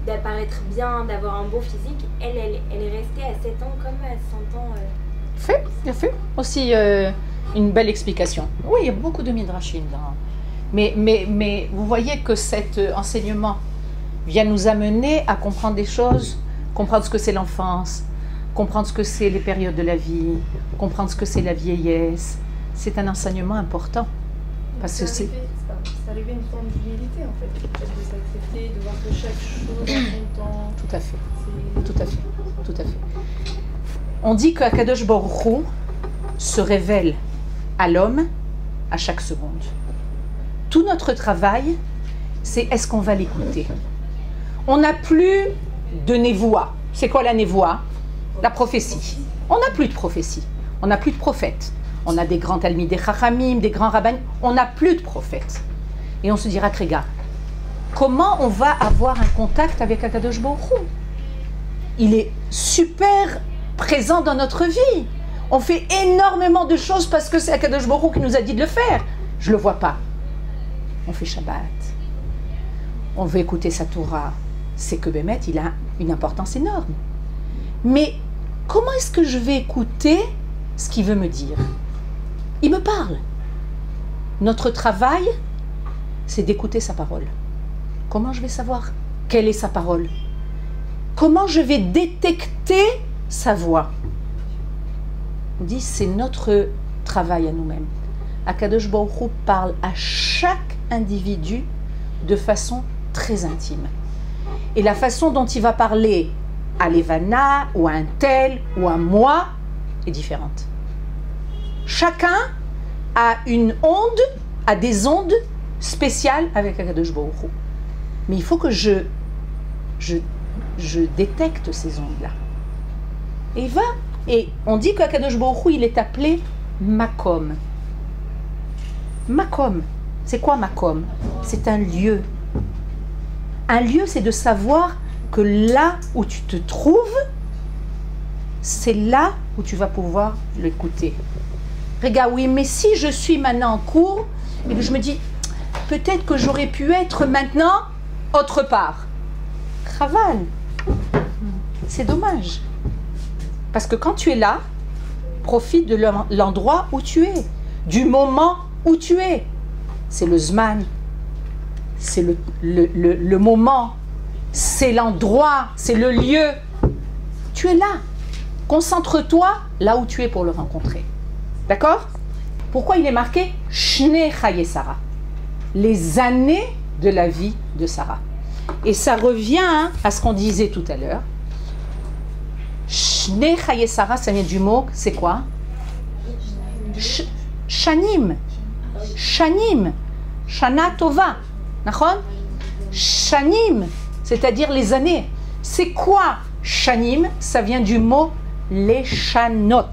d'apparaître bien, d'avoir un beau physique. Elle est restée à 7 ans comme à 100 ans. Fait, bien fait. Aussi une belle explication. Oui, il y a beaucoup de midrashim dans... Mais vous voyez que cet enseignement vient nous amener à comprendre des choses, comprendre ce que c'est l'enfance, comprendre ce que c'est les périodes de la vie, comprendre ce que c'est la vieillesse. C'est un enseignement important. Parce que c'est arriver une forme d'humilité en fait, de s'accepter, de voir que chaque chose a son temps. Tout à fait. Tout à fait. Tout à fait. On dit que Akadosh Baruch Hu se révèle à l'homme à chaque seconde. Tout notre travail, c'est est-ce qu'on va l'écouter. On n'a plus de névoie. C'est quoi la névoie? La prophétie. On n'a plus de prophétie. On n'a plus de prophètes. On a des grands talmides, des chachamim, des grands rabbins. On n'a plus de prophètes. Et on se dira, Tréga, comment on va avoir un contact avec Akadosh Baruch Hu? Il est super présent dans notre vie. On fait énormément de choses parce que c'est Akadosh Baruch Hu qui nous a dit de le faire. Je ne le vois pas. On fait Shabbat. On veut écouter sa Torah. C'est que Bémet, il a une importance énorme. Mais comment est-ce que je vais écouter ce qu'il veut me dire? Il me parle. Notre travail, c'est d'écouter sa parole. Comment je vais savoir quelle est sa parole? Comment je vais détecter sa voix? On dit c'est notre travail à nous-mêmes. Akadosh Baruch Hu parle à chaque individu de façon très intime. Et la façon dont il va parler à l'Evana, ou à un tel, ou à moi, est différente. Chacun a une onde, a des ondes spéciales avec Akadosh Baruch Hu. Mais il faut que je détecte ces ondes-là. Et il va, et on dit qu'Akadosh Baruch Hu, il est appelé Makom. Makom, c'est quoi Makom? C'est un lieu. Un lieu, c'est de savoir que là où tu te trouves, c'est là où tu vas pouvoir l'écouter. Regarde, oui, mais si je suis maintenant en cours, et que je me dis, peut-être que j'aurais pu être maintenant autre part. Chaval. C'est dommage. Parce que quand tu es là, profite de l'endroit où tu es, du moment où tu es. C'est le Zman, c'est le moment, c'est l'endroit, c'est le lieu. Tu es là. Concentre-toi là où tu es pour le rencontrer. D'accord? Pourquoi il est marqué Shne Chaye Sarah? Les années de la vie de Sarah. Et ça revient à ce qu'on disait tout à l'heure. Shne Chaye Sarah, ça vient du mot, c'est quoi? Shanim. Shanim. Shana Tova. Nachon? Shanim, c'est-à-dire les années. C'est quoi Shanim? Ça vient du mot les Shanot.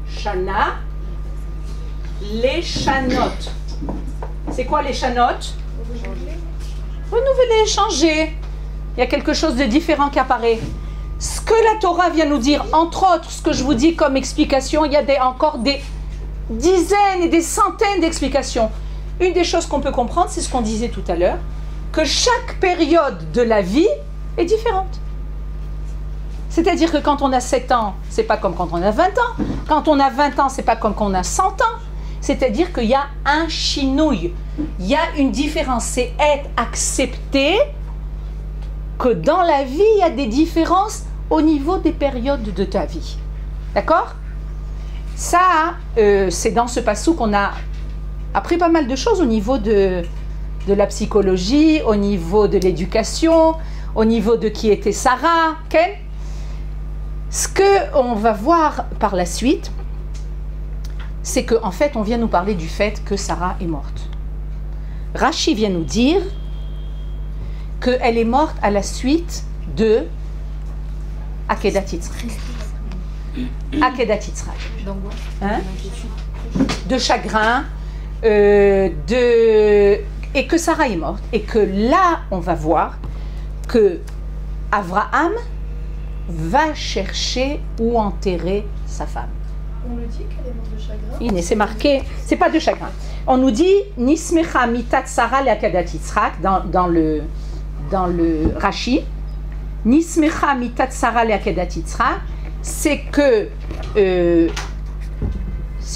Shana, les Shanot. C'est quoi les Shanot? Renouveler, changer. Il y a quelque chose de différent qui apparaît. Ce que la Torah vient nous dire, entre autres, ce que je vous dis comme explication, il y a encore des dizaines et des centaines d'explications. Une des choses qu'on peut comprendre, c'est ce qu'on disait tout à l'heure, que chaque période de la vie est différente. C'est-à-dire que quand on a 7 ans, c'est pas comme quand on a 20 ans. Quand on a 20 ans, c'est pas comme quand on a 100 ans. C'est-à-dire qu'il y a un chinouille. Il y a une différence. C'est être accepté que dans la vie, il y a des différences au niveau des périodes de ta vie. D'accord? Ça, c'est dans ce passou qu'on a appris pas mal de choses au niveau de la psychologie, au niveau de l'éducation, au niveau de qui était Sarah. Okay? Ce qu'on va voir par la suite, c'est qu'en fait, on vient nous parler du fait que Sarah est morte. Rashi vient nous dire qu'elle est morte à la suite de Akedat Yitzhak. Akedat Yitzhak. Hein? De chagrin, et que Sarah est morte. Et que là, on va voir que Abraham va chercher où enterrer sa femme. On le dit qu'elle est morte de chagrin. C'est marqué, c'est pas de chagrin. On nous dit Nismecha mitat Sarah le Akedat Yitzhak dans le Rashi. Nismecha mitat Sarah le Akedat Yitzhak, c'est que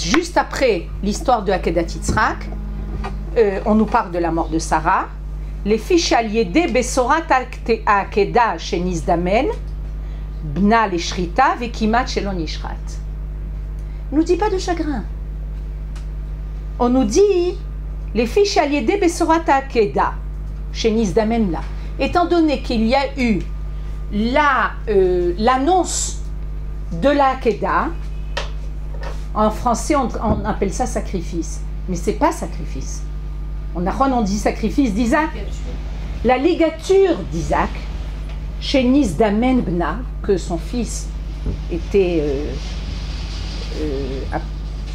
juste après l'histoire de Akedat Yitzhak, on nous parle de la mort de Sarah les fiches aliédées besorat akeda shenis damen bna le shrita vekimat shelon yishrat. On nous dit pas de chagrin. On nous dit les fiches aliédées besorat akeda shenis damen là. Étant donné qu'il y a eu l'annonce de la akeda, en français on appelle ça sacrifice, mais c'est pas sacrifice. On dit sacrifice d'Isaac. La ligature d'Isaac, chez Nis Damen Bna, que son fils était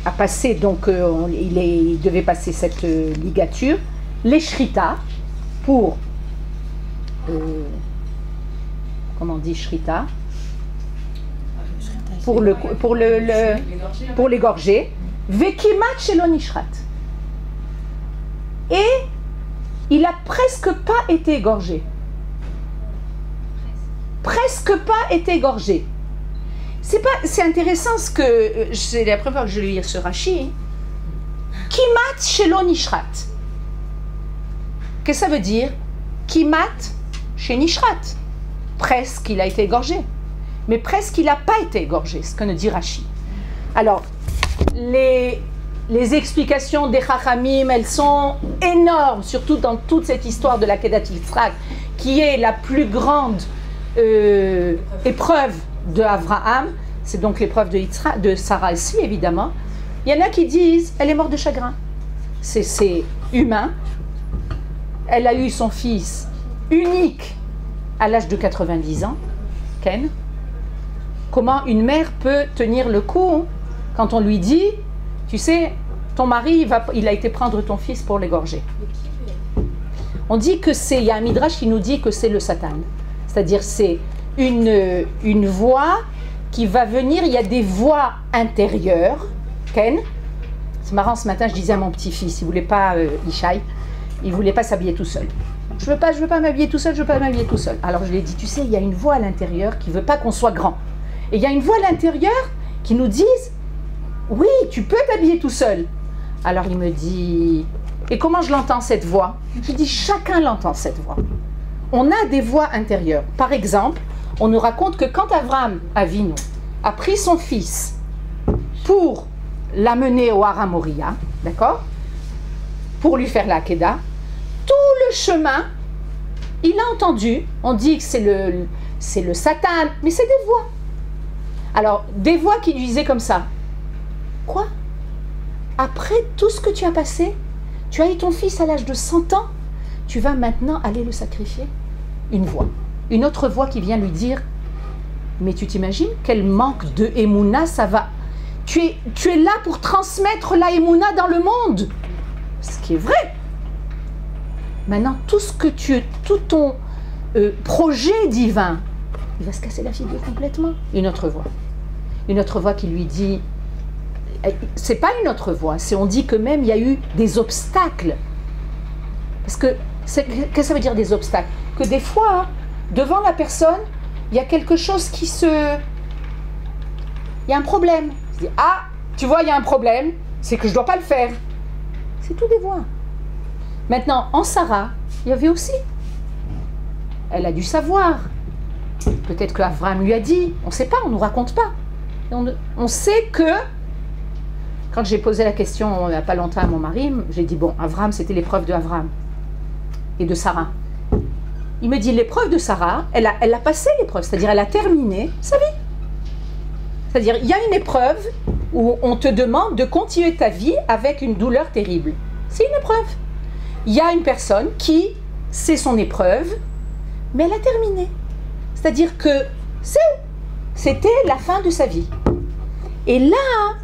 a passé, donc il devait passer cette ligature, les shrita, pour comment on dit shrita, pour l'égorger, vekimat shelon yishrat. Et il a presque pas été égorgé. Presque pas été égorgé. C'est intéressant ce que c'est la première fois que je lis ce Rashi. Kimat shelon yishrat. Qu'est-ce que ça veut dire? Kimat chez Nishrat. Presque il a été égorgé. Mais presque il n'a pas été égorgé, ce que nous dit Rashi. Alors, les explications des Chachamim, elles sont énormes, surtout dans toute cette histoire de la Kedat Yitzhak, qui est la plus grande épreuve de Abraham. C'est donc l'épreuve de Sarah aussi, évidemment. Il y en a qui disent, elle est morte de chagrin. C'est humain. Elle a eu son fils unique à l'âge de 90 ans, Ken. Comment une mère peut tenir le coup quand on lui dit, tu sais, ton mari, il a été prendre ton fils pour l'égorger. On dit que il y a un midrash qui nous dit que c'est le Satan. C'est-à-dire c'est une voix qui va venir, il y a des voix intérieures. Ken, c'est marrant, ce matin je disais à mon petit-fils, il ne voulait pas, Ishaï, il ne voulait pas s'habiller tout seul. Je veux pas m'habiller tout seul, je veux pas m'habiller tout seul. Alors je lui ai dit, tu sais, il y a une voix à l'intérieur qui ne veut pas qu'on soit grand. Et il y a une voix à l'intérieur qui nous dit, oui, tu peux t'habiller tout seul. Alors il me dit, et comment je l'entends cette voix? Je dis, chacun l'entend cette voix. On a des voix intérieures. Par exemple, on nous raconte que quand Abraham Avinu a pris son fils pour l'amener au Har Moriah, d'accord, pour lui faire la Akedah, tout le chemin, il a entendu, on dit que c'est le Satan, mais c'est des voix. Alors, des voix qui lui disaient comme ça, quoi? Après tout ce que tu as passé, tu as eu ton fils à l'âge de 100 ans, tu vas maintenant aller le sacrifier? Une voix. Une autre voix qui vient lui dire, mais tu t'imagines quel manque de Emouna ça va? Tu es là pour transmettre la Emouna dans le monde. Ce qui est vrai. Maintenant, tout ton projet divin, il va se casser la figure complètement. Une autre voix qui lui dit, c'est pas une autre voix, c'est on dit que même il y a eu des obstacles. Parce que, qu'est-ce que ça veut dire des obstacles? Que des fois, devant la personne, il y a quelque chose il y a un problème. Je dis, ah, tu vois, il y a un problème, c'est que je dois pas le faire. C'est tout des voix. Maintenant, en Sarah, il y avait aussi. Elle a dû savoir. Peut-être que Abraham lui a dit. On ne sait pas, on ne nous raconte pas. On sait que, quand j'ai posé la question il n'y a pas longtemps à mon mari, j'ai dit, bon, Abraham, c'était l'épreuve de Abraham et de Sarah. Il me dit, l'épreuve de Sarah, elle a passé l'épreuve, c'est-à-dire elle a terminé sa vie. C'est-à-dire, il y a une épreuve où on te demande de continuer ta vie avec une douleur terrible. C'est une épreuve. Il y a une personne qui, c'est son épreuve, mais elle a terminé. C'est-à-dire que c'était la fin de sa vie. Et là,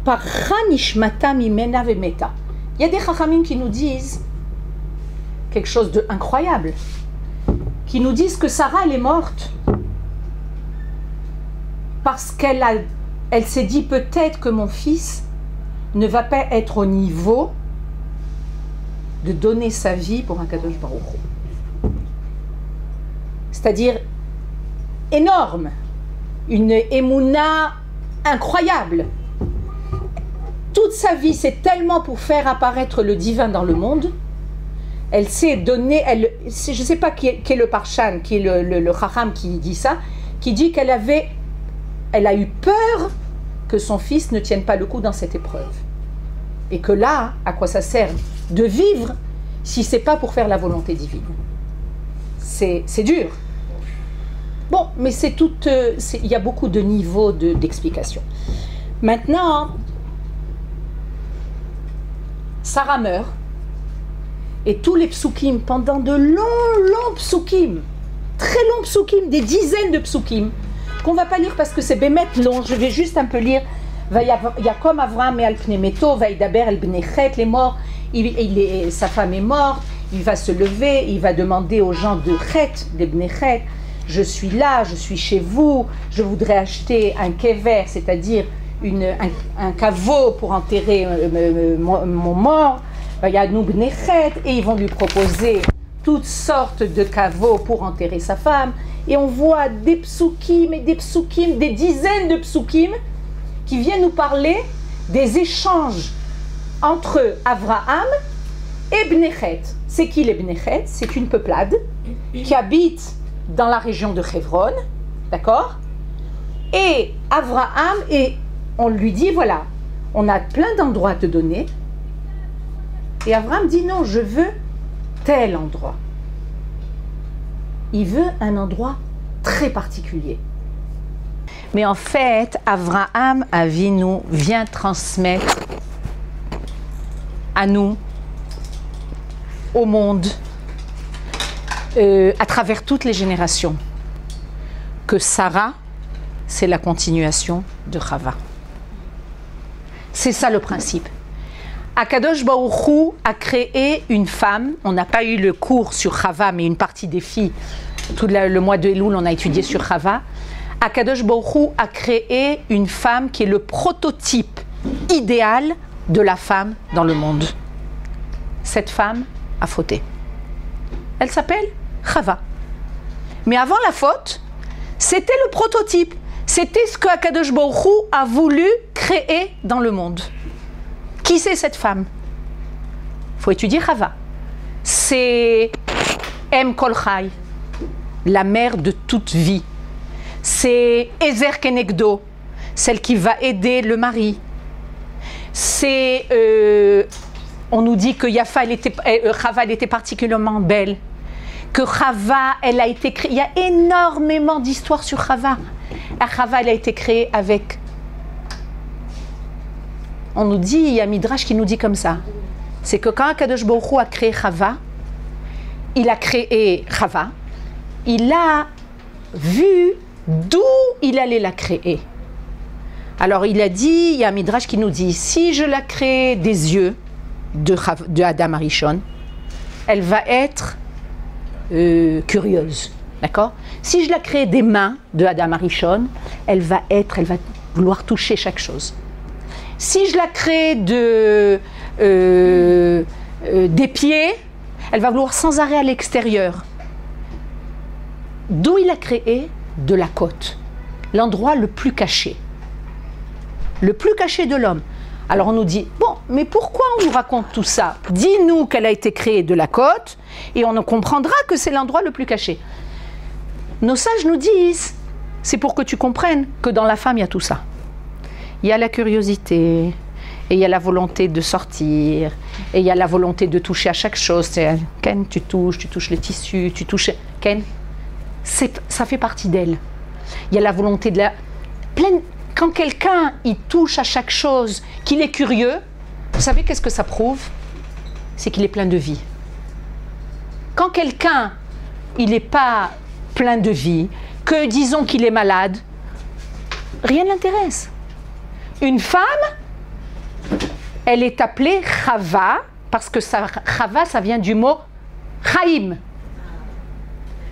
par Ranishmata Mimena Vemeta, il y a des Chachamim qui nous disent quelque chose d'incroyable, qui nous disent que Sarah, elle est morte parce qu'elle s'est dit peut-être que mon fils ne va pas être au niveau de donner sa vie pour un Kadosh Baruch Hu. C'est-à-dire énorme, une émouna incroyable. toute sa vie, c'est tellement pour faire apparaître le divin dans le monde. Elle s'est donnée, je ne sais pas qui est le Parshan, qui est le Chacham qui dit ça, qui dit qu'elle a eu peur que son fils ne tienne pas le coup dans cette épreuve. Et que là, à quoi ça sert de vivre si ce n'est pas pour faire la volonté divine? C'est dur. Bon, mais c'est tout. Il y a beaucoup de niveaux d'explication. Maintenant, Sarah meurt. Et tous les psukim, pendant de longs psukim, très longs psukim, des dizaines de psukim, qu'on ne va pas lire parce que c'est bémet long, je vais juste un peu lire. Yakom Avraham et Alpnemeto, Vaïdaber Elbnechet, les morts, sa femme est morte, il va se lever, il va demander aux gens de Chet, d'Ebnechet, je suis là, je suis chez vous, je voudrais acheter un kever, c'est-à-dire un caveau pour enterrer mon mort. Et ils vont lui proposer toutes sortes de caveaux pour enterrer sa femme. Et on voit des psukim et des psukim, des dizaines de psukim qui viennent nous parler des échanges entre Avraham et Bnechet. C'est qui les Bnechet? C'est une peuplade qui habite dans la région de Hebron, d'accord? Et Avraham, et on lui dit, voilà, on a plein d'endroits à te donner. Et Avraham dit non, je veux tel endroit. Il veut un endroit très particulier. Mais en fait, Avraham Avinu vient transmettre à nous, au monde, à travers toutes les générations, que Sarah, c'est la continuation de Chava. C'est ça le principe. Akadosh Baruch Hu a créé une femme. On n'a pas eu le cours sur Chava, mais une partie des filles, tout le mois de Elul, on a étudié sur Chava. Akadosh Baruch Hu a créé une femme qui est le prototype idéal de la femme dans le monde. Cette femme a fauté. Elle s'appelle Chava. Mais avant la faute, c'était le prototype. C'était ce que Akadosh Baruch Hu a voulu créer dans le monde. Qui c'est cette femme? Il faut étudier Chava. C'est Em Kol Chai, la mère de toute vie. C'est Ezer Kenegdo, celle qui va aider le mari. C'est, on nous dit que Chava elle était particulièrement belle. Que Chava, elle a été créée. Il y a énormément d'histoires sur Chava. Chava, elle a été créée avec. On nous dit, il y a Midrash qui nous dit comme ça. C'est que quand Akadosh Baruch Hu a créé Chava, il a créé Chava, il a vu d'où il allait la créer. Alors il a dit, il y a un Midrash qui nous dit, si je la crée des yeux de Adam Arishon, elle va être curieuse, d'accord? Si je la crée des mains de Adam Arishon, elle va vouloir toucher chaque chose. Si je la crée des pieds, elle va vouloir sans arrêt à l'extérieur. D'où il a créé? De la côte, l'endroit le plus caché. Le plus caché de l'homme. Alors on nous dit, bon, mais pourquoi on nous raconte tout ça? Dis-nous qu'elle a été créée de la côte et on comprendra que c'est l'endroit le plus caché. Nos sages nous disent, c'est pour que tu comprennes que dans la femme, il y a tout ça. Il y a la curiosité, et il y a la volonté de sortir, et il y a la volonté de toucher à chaque chose. C'est, Ken, tu touches le tissu, tu touches... Ken, ça fait partie d'elle. Il y a la volonté de la... Quand quelqu'un, il touche à chaque chose, qu'il est curieux, vous savez qu'est-ce que ça prouve? C'est qu'il est plein de vie. Quand quelqu'un, il n'est pas plein de vie, que disons qu'il est malade, rien ne l'intéresse. Une femme, elle est appelée Chava, parce que Chava, ça vient du mot Chaim.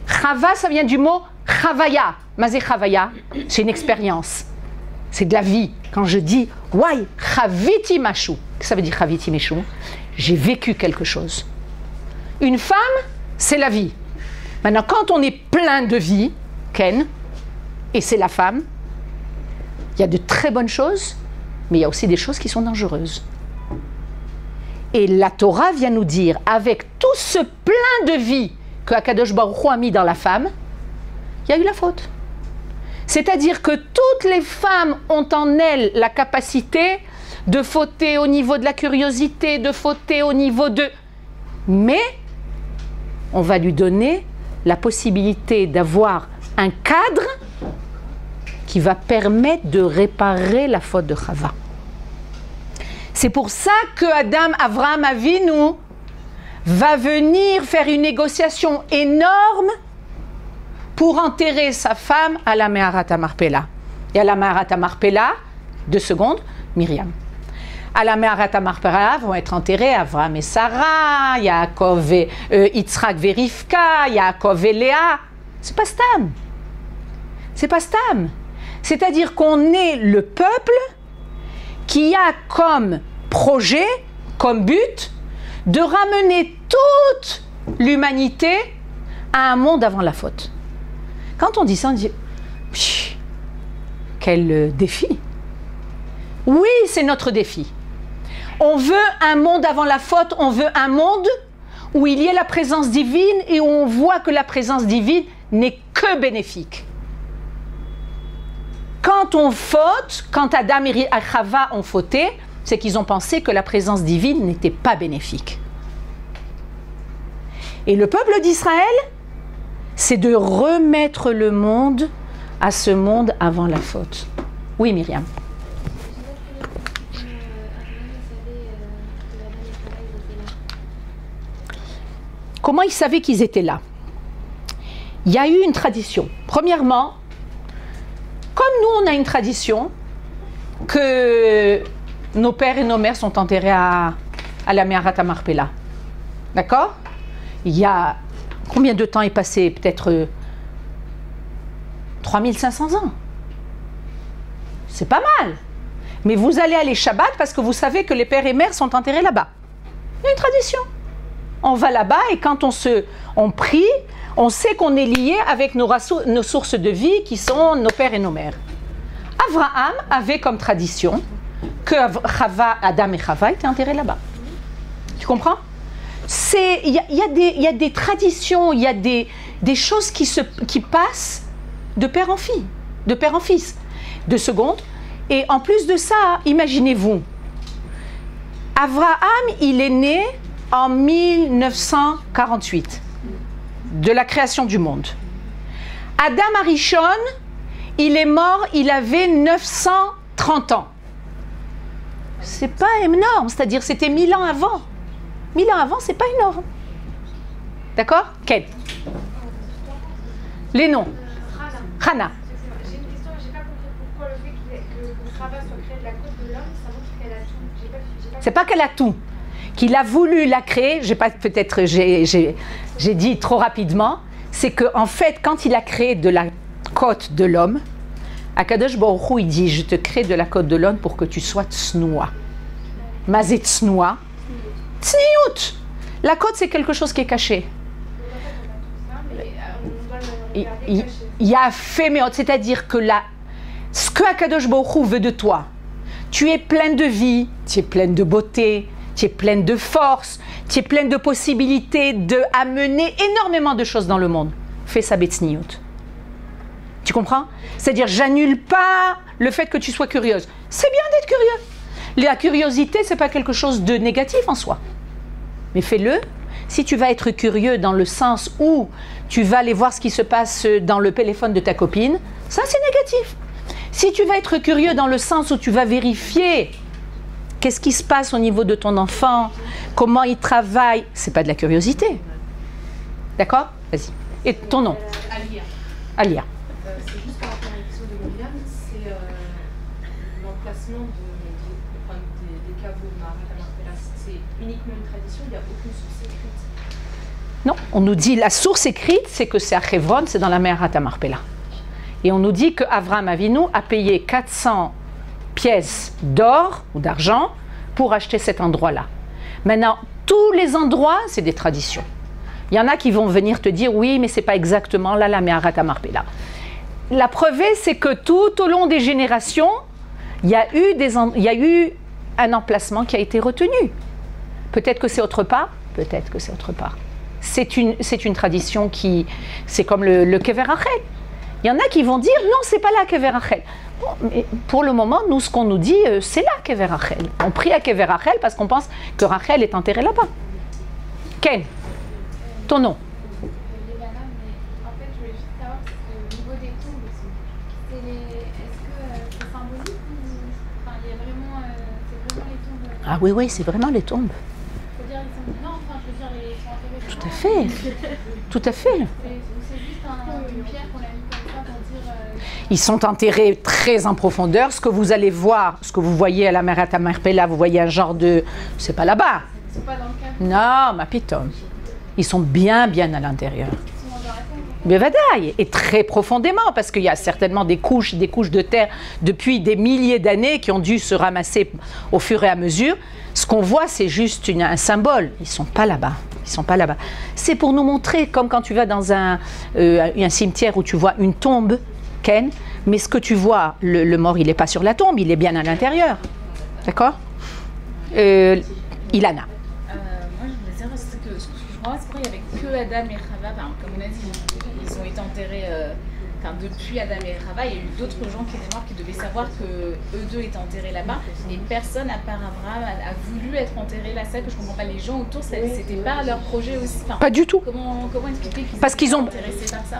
Chava, ça vient du mot Chavaya. Mazé Chavaya, c'est une expérience. C'est de la vie. Quand je dis Wai, Chaviti Mashou, qu'est-ce que ça veut dire Chaviti Mashou? J'ai vécu quelque chose. Une femme, c'est la vie. Maintenant, quand on est plein de vie, Ken, et c'est la femme, il y a de très bonnes choses, mais il y a aussi des choses qui sont dangereuses. Et la Torah vient nous dire, avec tout ce plein de vie que Akadosh Baruch Hu a mis dans la femme, il y a eu la faute. C'est-à-dire que toutes les femmes ont en elles la capacité de fauter au niveau de la curiosité, de fauter au niveau de... Mais on va lui donner la possibilité d'avoir un cadre qui va permettre de réparer la faute de Chava. C'est pour ça que Avraham Avinu va venir faire une négociation énorme pour enterrer sa femme à la Meharat HaMarpela. Et à la Meharat HaMarpela, 2 secondes, Myriam. À la Meharat HaMarpela vont être enterrés Avraham et Sarah, Yaakov et Yitzhak et Rivka, Yaakov et Léa. C'est pas Stam. C'est pas Stam. C'est-à-dire qu'on est le peuple qui a comme projet, comme but, de ramener toute l'humanité à un monde avant la faute. Quand on dit ça, on dit quel défi! Oui, c'est notre défi. On veut un monde avant la faute, on veut un monde où il y ait la présence divine et où on voit que la présence divine n'est que bénéfique. Quand on faute, quand Adam et Chava ont fauté, c'est qu'ils ont pensé que la présence divine n'était pas bénéfique. Et le peuple d'Israël, c'est de remettre le monde à ce monde avant la faute. Oui, Myriam. Comment ils savaient qu'ils étaient là? Il y a eu une tradition. Premièrement, comme nous, on a une tradition que nos pères et nos mères sont enterrés à la Meharat HaMarpela. D'accord? Il y a combien de temps est passé? Peut-être 3500 ans. C'est pas mal. Mais vous allez aller Shabbat parce que vous savez que les pères et mères sont enterrés là-bas. Il y a une tradition. On va là-bas et quand on prie, on sait qu'on est lié avec nos sources de vie qui sont nos pères et nos mères. Avraham avait comme tradition que Adam et Chava étaient enterrés là-bas. Tu comprends? Il y a des traditions, il y a des choses qui passent de père en fille, de père en fils. 2 secondes. Et en plus de ça, imaginez-vous, Avraham, il est né en 1948, de la création du monde. Adam Arishon, il est mort, il avait 930 ans. C'est pas énorme, c'est-à-dire c'était 1000 ans avant. 1000 ans avant, c'est pas énorme. D'accord? Quel? Les noms. Hana. J'ai une question, j'ai pas compris pourquoi le fait que Chava soit créée de la côte de l'homme, ça montre qu'elle a tout. C'est pas qu'elle a tout. Qu'il a voulu la créer, j'ai dit trop rapidement, c'est qu'en fait, quand il a créé de la côte de l'homme, Akadosh Baruch Hu, il dit, je te crée de la côte de l'homme pour que tu sois tsnoua. Mazé tsnoua. Tsniout. La côte, c'est quelque chose qui est caché. Il y a féméot, c'est-à-dire que ce que Akadosh Baruch Hu veut de toi, tu es pleine de vie, tu es pleine de beauté, tu es pleine de force, tu es pleine de possibilités d'amener énormément de choses dans le monde. Fais ça betsniout. Tu comprends? C'est-à-dire, j'annule pas le fait que tu sois curieuse. C'est bien d'être curieux. La curiosité, c'est pas quelque chose de négatif en soi. Mais fais-le. Si tu vas être curieux dans le sens où tu vas aller voir ce qui se passe dans le téléphone de ta copine, ça c'est négatif. Si tu vas être curieux dans le sens où tu vas vérifier qu'est-ce qui se passe au niveau de ton enfant, comment il travaille, c'est pas de la curiosité. D'accord? Vas-y. Et ton nom? Alia. Alia. C'est juste par rapport à la question de Myriam, c'est l'emplacement des caveaux de Meharat HaMarpela. C'est uniquement une tradition, il n'y a aucune source écrite. Non, on nous dit la source écrite, c'est que c'est à Hebron, c'est dans la Meharat HaMarpela. Et on nous dit qu'Avraham Avinu a payé 400 pièces d'or ou d'argent pour acheter cet endroit-là. Maintenant, tous les endroits, c'est des traditions. Il y en a qui vont venir te dire, oui, mais c'est pas exactement là la Meharat HaMarpela. La preuve, c'est que tout au long des générations, Il y a eu un emplacement qui a été retenu. Peut-être que c'est autre part, peut-être que c'est autre part. C'est une tradition qui... C'est comme le Kever Rachel. Il y en a qui vont dire, non, c'est pas là Kever Rachel. Bon, mais pour le moment, nous, ce qu'on nous dit, c'est là Kever Rachel. On prie à Kever Rachel parce qu'on pense que Rachel est enterrée là-bas. Ken, ton nom? Ah oui, oui, c'est vraiment les tombes. Tout à fait. Tout à fait. Ils sont enterrés très en profondeur. Ce que vous allez voir, ce que vous voyez à la Merat HaMachpelah, vous voyez un genre de... C'est pas là-bas. Ils sont pas dans le cadre. Non, ma pitom. Ils sont bien à l'intérieur. Bevadaï, et très profondément, parce qu'il y a certainement des couches de terre depuis des milliers d'années qui ont dû se ramasser au fur et à mesure. Ce qu'on voit, c'est juste un symbole. Ils ne sont pas là-bas. Ils sont pas là-bas. C'est pour nous montrer, comme quand tu vas dans un cimetière où tu vois une tombe, Ken, mais ce que tu vois, le mort, il n'est pas sur la tombe, il est bien à l'intérieur. D'accord Ilana. Moi, je voulais dire, c'est que je crois qu'il n'y avait que Adam et Chava, comme on a dit, ils ont été enterrés, depuis Adam et Chava, il y a eu d'autres gens qui étaient morts qui devaient savoir que eux deux étaient enterrés là-bas, et personne, à part Abraham, a voulu être enterré là. C'est que je ne comprends pas, les gens autour, c'était pas leur projet aussi. Enfin, pas du tout. Comment expliquer qu'ils Parce qu'ils ont intéressés par ça?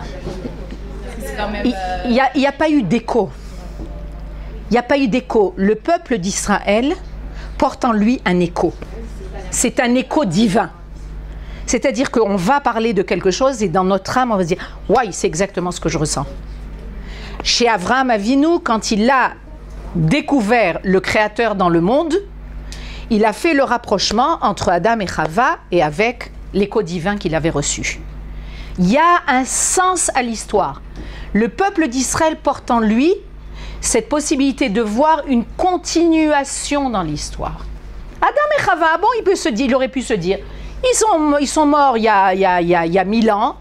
Il n'y a pas eu d'écho. Il n'y a pas eu d'écho. Le peuple d'Israël porte en lui un écho. C'est un écho divin. C'est-à-dire qu'on va parler de quelque chose et dans notre âme, on va se dire « Ouais, c'est exactement ce que je ressens ». Chez Avraham Avinu, quand il a découvert le Créateur dans le monde, il a fait le rapprochement entre Adam et Chava et avec l'écho divin qu'il avait reçu. Il y a un sens à l'histoire. Le peuple d'Israël porte en lui cette possibilité de voir une continuation dans l'histoire. Adam et Chava, bon, il aurait pu se dire, ils sont morts il y a 1000 ans,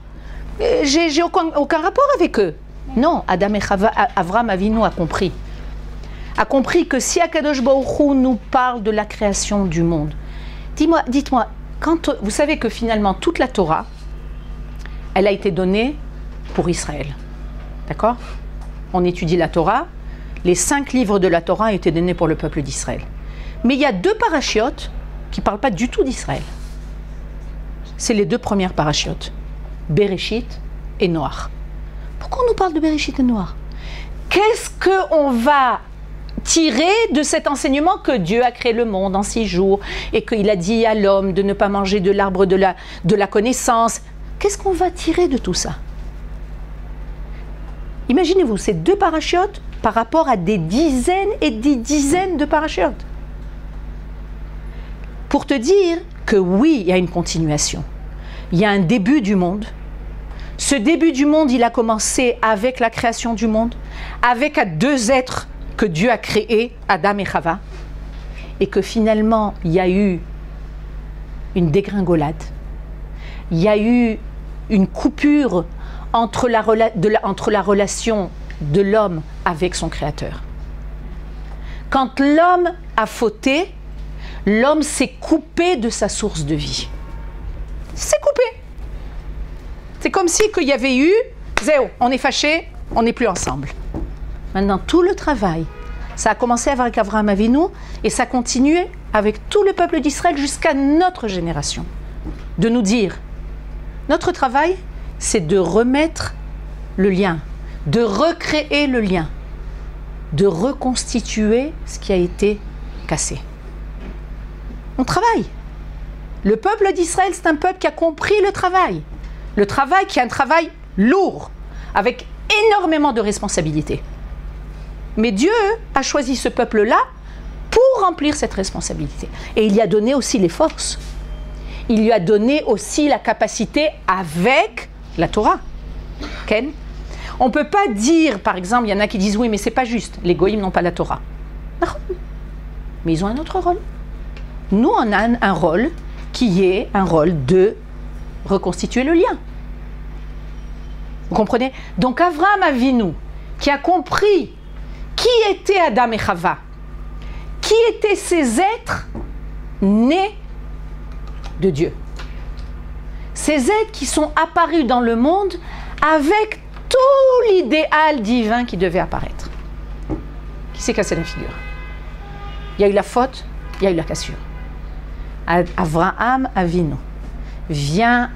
j'ai aucun rapport avec eux. Non, Adam et Chava, Avraham Avinu a compris que si Akadosh Baruch Hu nous parle de la création du monde, dites-moi, vous savez que finalement toute la Torah, elle a été donnée pour Israël. D'accord? On étudie la Torah. Les 5 livres de la Torah ont été donnés pour le peuple d'Israël. Mais il y a 2 parachiotes qui ne parlent pas du tout d'Israël. C'est les 2 premières parachiotes. Bereshit et Noach. Pourquoi on nous parle de Bereshit et Noach? Qu'est-ce qu'on va tirer de cet enseignement que Dieu a créé le monde en 6 jours et qu'il a dit à l'homme de ne pas manger de l'arbre de la connaissance? Qu'est-ce qu'on va tirer de tout ça? Imaginez-vous, ces 2 parachutes par rapport à des dizaines et des dizaines de parachutes. Pour te dire que oui, il y a une continuation. Il y a un début du monde. Ce début du monde, il a commencé avec la création du monde, avec 2 êtres que Dieu a créés, Adam et Chava, et que finalement, il y a eu une dégringolade. Il y a eu une coupure entre la relation de l'homme avec son Créateur. Quand l'homme a fauté, l'homme s'est coupé de sa source de vie. C'est coupé. C'est comme si qu'il y avait eu, zéro, on est fâchés, on n'est plus ensemble. Maintenant, tout le travail, ça a commencé avec Avraham Avinu et ça continue avec tout le peuple d'Israël jusqu'à notre génération. De nous dire, notre travail, c'est de remettre le lien, de recréer le lien, de reconstituer ce qui a été cassé. On travaille. Le peuple d'Israël, c'est un peuple qui a compris le travail. Le travail qui est un travail lourd, avec énormément de responsabilités. Mais Dieu a choisi ce peuple-là pour remplir cette responsabilité. Et il lui a donné aussi les forces. Il lui a donné aussi la capacité avec la Torah. Ken? On ne peut pas dire, par exemple, il y en a qui disent oui, mais c'est pas juste, les goïms n'ont pas la Torah. Non. Mais ils ont un autre rôle. Nous, on a un rôle qui est un rôle de reconstituer le lien. Vous comprenez? Donc Avraham Avinu, qui a compris qui était Adam et Chava, Qui étaient ces êtres nés de Dieu? Ces êtres qui sont apparus dans le monde avec tout l'idéal divin qui devait apparaître. Qui s'est cassé la figure? Il y a eu la faute, il y a eu la cassure. Abraham Avinu vient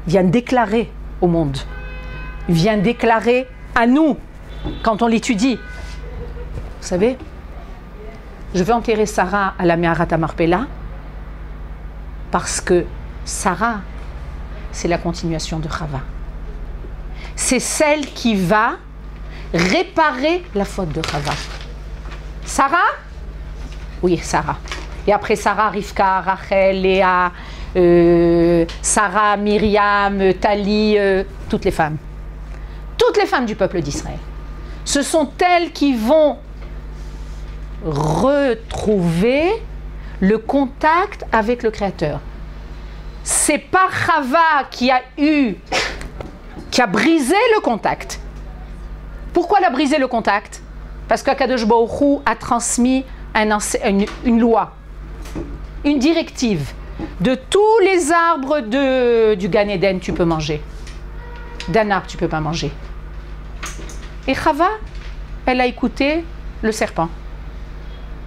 déclarer au monde, vient déclarer à nous, quand on l'étudie. Vous savez, je vais enterrer Sarah à la Me'arat HaMarpela parce que Sarah, c'est la continuation de Chava. C'est celle qui va réparer la faute de Chava. Sarah? Oui, Sarah. Et après Sarah, Rivka, Rachel, Léa, Sarah, Myriam, Tali, toutes les femmes. Toutes les femmes du peuple d'Israël. Ce sont elles qui vont retrouver le contact avec le Créateur. C'est pas Chava qui a brisé le contact. Pourquoi elle a brisé le contact? Parce qu'Akadosh Baruch Hu a transmis une loi, une directive. De tous les arbres du Gan Eden, tu peux manger. D'un arbre, tu ne peux pas manger. Et Chava, elle a écouté le serpent.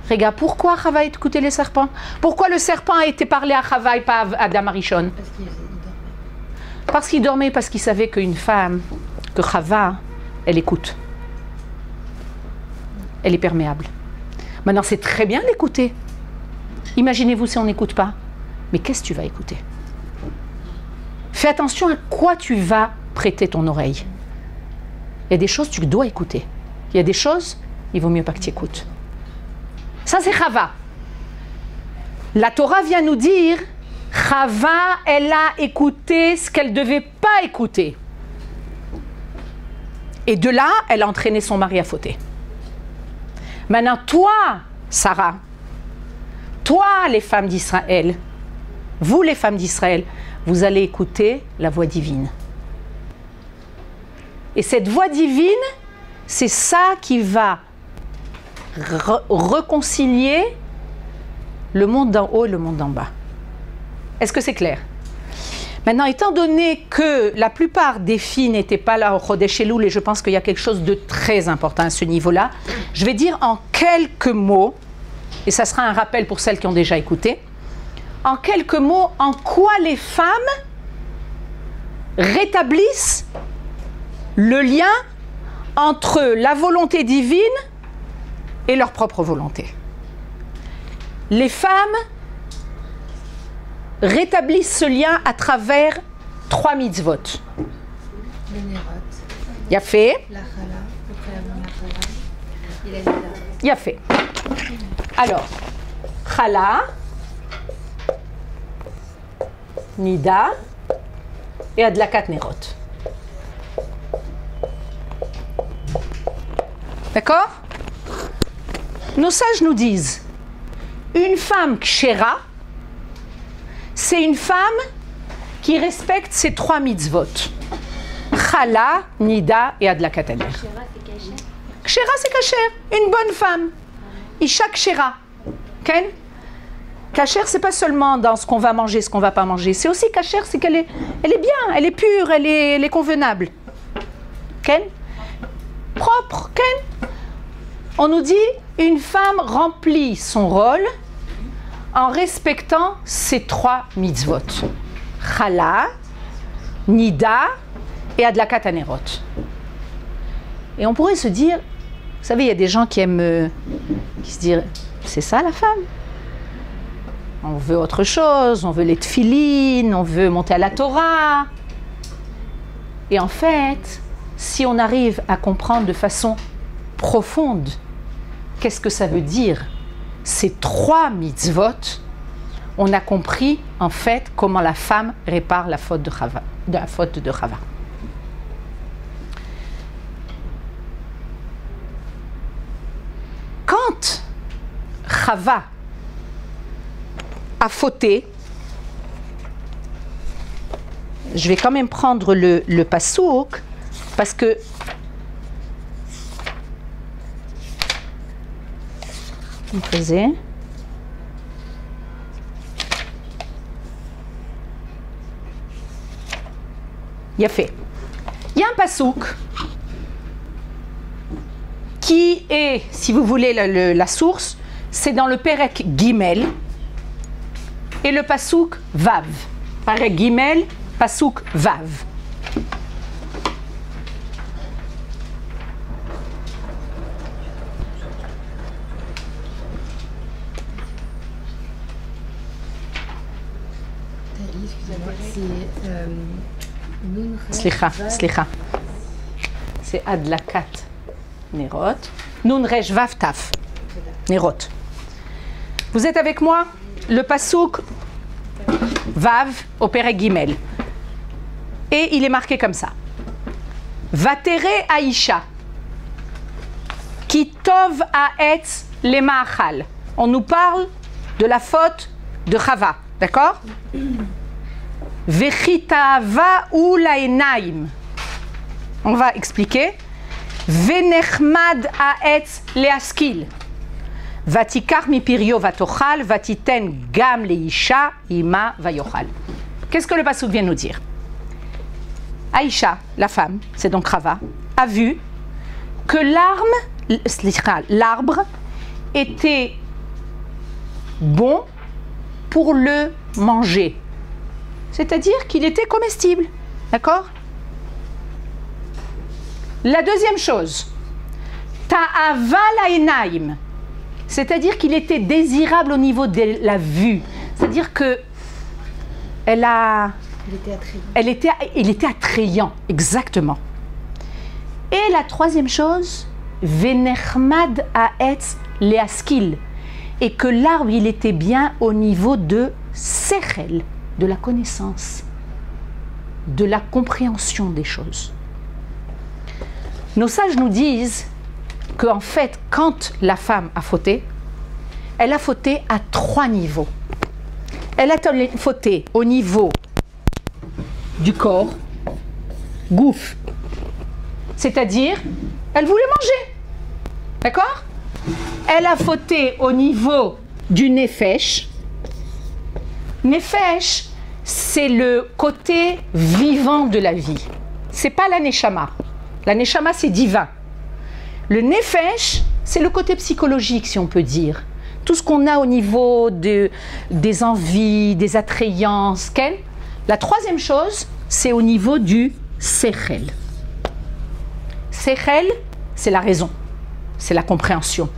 Regarde, pourquoi Chava a écouté le serpent? Pourquoi le serpent a été parlé à Chava et pas à Adam Arishon? Parce qu'il dormait, parce qu'il savait qu'une femme, que Chava, elle écoute. Elle est perméable. Maintenant, c'est très bien d'écouter. Imaginez-vous si on n'écoute pas. Mais qu'est-ce que tu vas écouter? Fais attention à quoi tu vas prêter ton oreille. Il y a des choses que tu dois écouter. Il y a des choses, il vaut mieux pas que tu écoutes. Ça, c'est Chava. La Torah vient nous dire, Chava, elle a écouté ce qu'elle ne devait pas écouter. Et de là, elle a entraîné son mari à fauter. Maintenant, toi, Sarah, toi, les femmes d'Israël, vous, les femmes d'Israël, vous allez écouter la voix divine. Et cette voix divine, c'est ça qui va réconcilier le monde d'en haut et le monde d'en bas. Est-ce que c'est clair? Maintenant, étant donné que la plupart des filles n'étaient pas là au Chodesh Elul, et je pense qu'il y a quelque chose de très important à ce niveau-là, je vais dire en quelques mots, et ça sera un rappel pour celles qui ont déjà écouté, en quelques mots, en quoi les femmes rétablissent le lien entre la volonté divine et leur propre volonté. Les femmes rétablissent ce lien à travers 3 mitzvot. Le Nerot. Yafé. La Chala, le préalable de la Chala. Et la Nida. Yafé. Alors, Chala, Nida et Adlakat Nerot. D'accord? Nos sages nous disent, une femme kshera, c'est une femme qui respecte ces 3 mitzvot. Chala, Nida et Adlakat Nerot. Kshera, c'est kasher. Une bonne femme. Isha kshera. Ken? Kasher, c'est pas seulement dans ce qu'on va manger, ce qu'on va pas manger. C'est aussi kasher, c'est qu'elle est bien, elle est pure, elle est convenable. Ken? Propre. Ken? On nous dit, une femme remplit son rôle en respectant ces 3 mitzvot. Chala, Nida et Adlakat Nerot. Et on pourrait se dire, vous savez, il y a des gens qui aiment, qui se disent, c'est ça la femme? On veut autre chose, on veut les tfilines, on veut monter à la Torah. Et en fait, si on arrive à comprendre de façon profonde qu'est-ce que ça veut dire, ces 3 mitzvot, on a compris en fait comment la femme répare la faute de Chava. Quand Chava a fauté, je vais quand même prendre le pasouk parce que נתרזה. יפה. Il y a un pasouk qui est, si vous voulez, la source, c'est dans le Perek Gimel et le pasouk Vav. Perek Gimel, pasouk Vav. סליחה. C'est Adlakat Nerot. Nun Resh Vav Taf. Nerot. Vous êtes avec moi? Le pasouk Vav au Perek Gimel. Et il est marqué comme ça. Vatere Aisha. Ki tov ha'etz lema'achal. On nous parle de la faute de Chava. D'accord? Vechitava ou laenaim. On va expliquer. Venechmad ha'etz leaskil. Vatikar mipirio vatochal, vatiten gam leisha ima vayochal. Qu'est-ce que le pasouk vient nous dire? Aïcha, la femme, c'est donc Chava, a vu que l'arbre était bon pour le manger. C'est-à-dire qu'il était comestible. D'accord? La deuxième chose, ta'ava laenaim. C'est-à-dire qu'il était désirable au niveau de la vue. C'est-à-dire que il était attrayant, exactement. Et la troisième chose, venechmad ha'etz leaskil. Et que l'arbre, il était bien au niveau de sechel, de la connaissance, de la compréhension des choses. Nos sages nous disent qu'en fait, quand la femme a fauté, elle a fauté à 3 niveaux. Elle a fauté au niveau du corps, gouf, c'est-à-dire, elle voulait manger, d'accord? Elle a fauté au niveau du nefesh. Nefesh, c'est le côté vivant de la vie. C'est pas la neshama. La neshama, c'est divin. Le nefesh, c'est le côté psychologique, si on peut dire. Tout ce qu'on a au niveau des envies, des attrayances. La troisième chose, c'est au niveau du sechel. Sechel, c'est la raison, c'est la compréhension,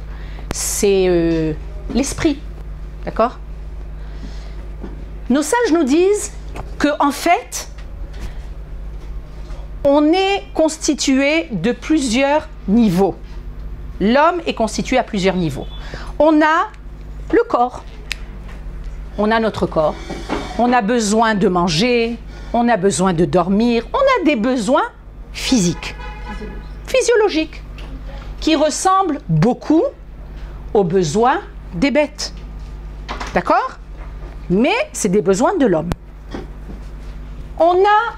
c'est l'esprit. D'accord? Nos sages nous disent qu'en fait, on est constitué de plusieurs niveaux. L'homme est constitué à plusieurs niveaux. On a le corps. On a notre corps. On a besoin de manger. On a besoin de dormir. On a des besoins physiques, physiologiques, qui ressemblent beaucoup aux besoins des bêtes. D'accord? Mais c'est des besoins de l'homme. On a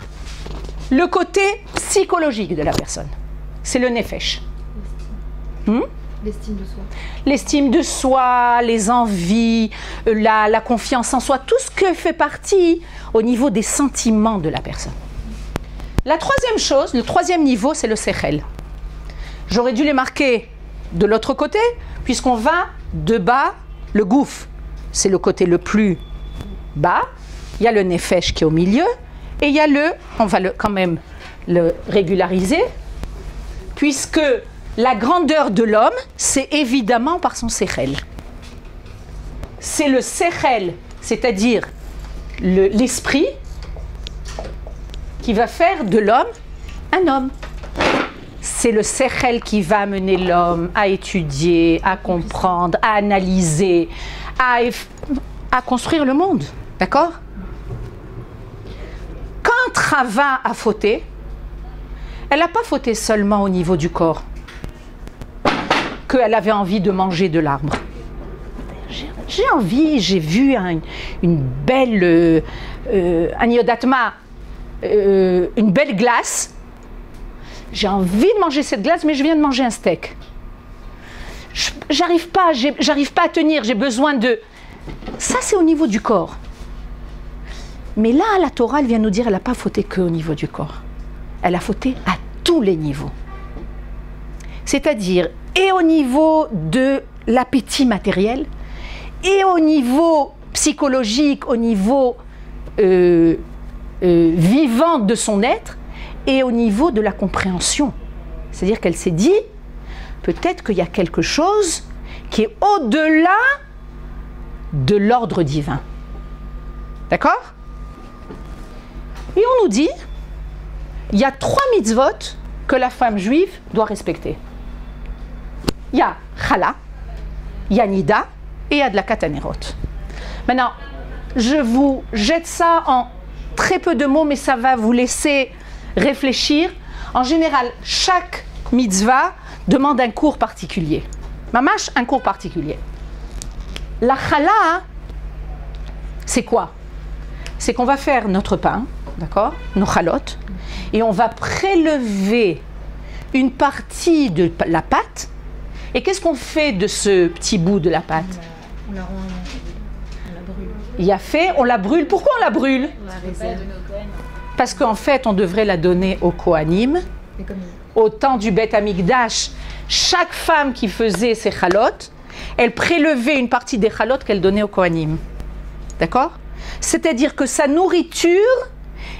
le côté psychologique de la personne. C'est le nefesh. L'estime de soi. L'estime de soi, les envies, la confiance en soi, tout ce que fait partie au niveau des sentiments de la personne. La troisième chose, le troisième niveau, c'est le sechel. J'aurais dû les marquer de l'autre côté, puisqu'on va de bas, le gouf, c'est le côté le plus bas, il y a le nefesh qui est au milieu, et il y a on va quand même le régulariser, puisque la grandeur de l'homme, c'est évidemment par son sechel. C'est le sechel, c'est-à-dire l'esprit, qui va faire de l'homme un homme. C'est le sechel qui va amener l'homme à étudier, à comprendre, à analyser, à construire le monde. D'accord? Quand Chava a fauté, elle n'a pas fauté seulement au niveau du corps, qu'elle avait envie de manger de l'arbre. J'ai vu une belle, un iodatma, une belle glace. J'ai envie de manger cette glace, mais je viens de manger un steak. j'arrive pas à tenir, j'ai besoin de... Ça, c'est au niveau du corps. Mais là, la Torah, elle vient nous dire, elle n'a pas fauté que au niveau du corps. Elle a fauté à tous les niveaux. C'est-à-dire, et au niveau de l'appétit matériel, et au niveau psychologique, au niveau vivant de son être, et au niveau de la compréhension. C'est-à-dire qu'elle s'est dit, peut-être qu'il y a quelque chose qui est au-delà de l'ordre divin. D'accord? Et on nous dit, il y a 3 mitzvot que la femme juive doit respecter. Il y a Chala, il y a Nida et il y a de la Katanerot. Maintenant, je vous jette ça en très peu de mots, mais ça va vous laisser réfléchir. En général, chaque mitzvah demande un cours particulier. Mamash, un cours particulier. La Chala, c'est quoi? C'est qu'on va faire notre pain, d'accord, nos chalotes, et on va prélever une partie de la pâte. Et qu'est-ce qu'on fait de ce petit bout de la pâte? On la brûle. Il y a fait, on la brûle. Pourquoi on la brûle? Parce qu'en fait, on devrait la donner aux Kohanim. Au temps du Beth Amikdash, chaque femme qui faisait ses chalotes, elle prélevait une partie des chalotes qu'elle donnait aux Kohanim. D'accord? C'est-à-dire que sa nourriture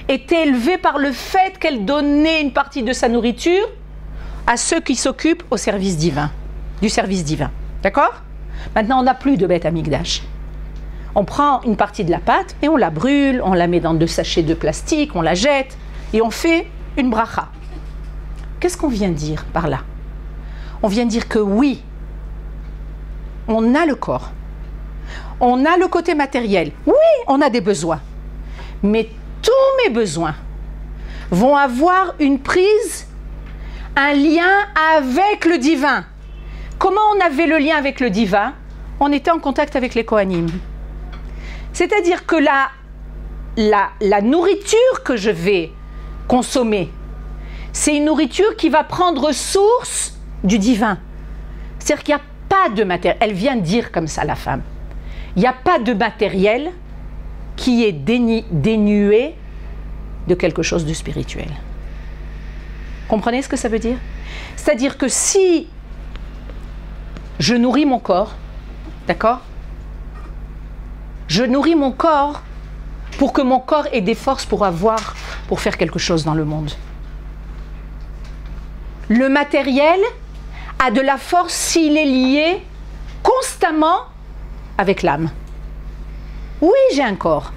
était élevée par le fait qu'elle donnait une partie de sa nourriture à ceux qui s'occupent au service divin, du service divin. D'accord? Maintenant, on n'a plus de Beth Amikdash. On prend une partie de la pâte et on la brûle, on la met dans 2 sachets de plastique, on la jette et on fait une bracha. Qu'est-ce qu'on vient dire par là? On vient dire que oui, on a le corps, on a le côté matériel, oui, on a des besoins, mais tous mes besoins vont avoir une prise, un lien avec le divin. Comment on avait le lien avec le divin? On était en contact avec les Kohanim. C'est-à-dire que la nourriture que je vais consommer, c'est une nourriture qui va prendre source du divin. C'est-à-dire qu'il n'y a pas de matériel. Elle vient de dire comme ça, la femme. Il n'y a pas de matériel qui est dénué de quelque chose de spirituel. Comprenez ce que ça veut dire? C'est-à-dire que si je nourris mon corps, d'accord? Je nourris mon corps pour que mon corps ait des forces pour faire quelque chose dans le monde. Le matériel a de la force s'il est lié constamment avec l'âme. Oui, j'ai un corps,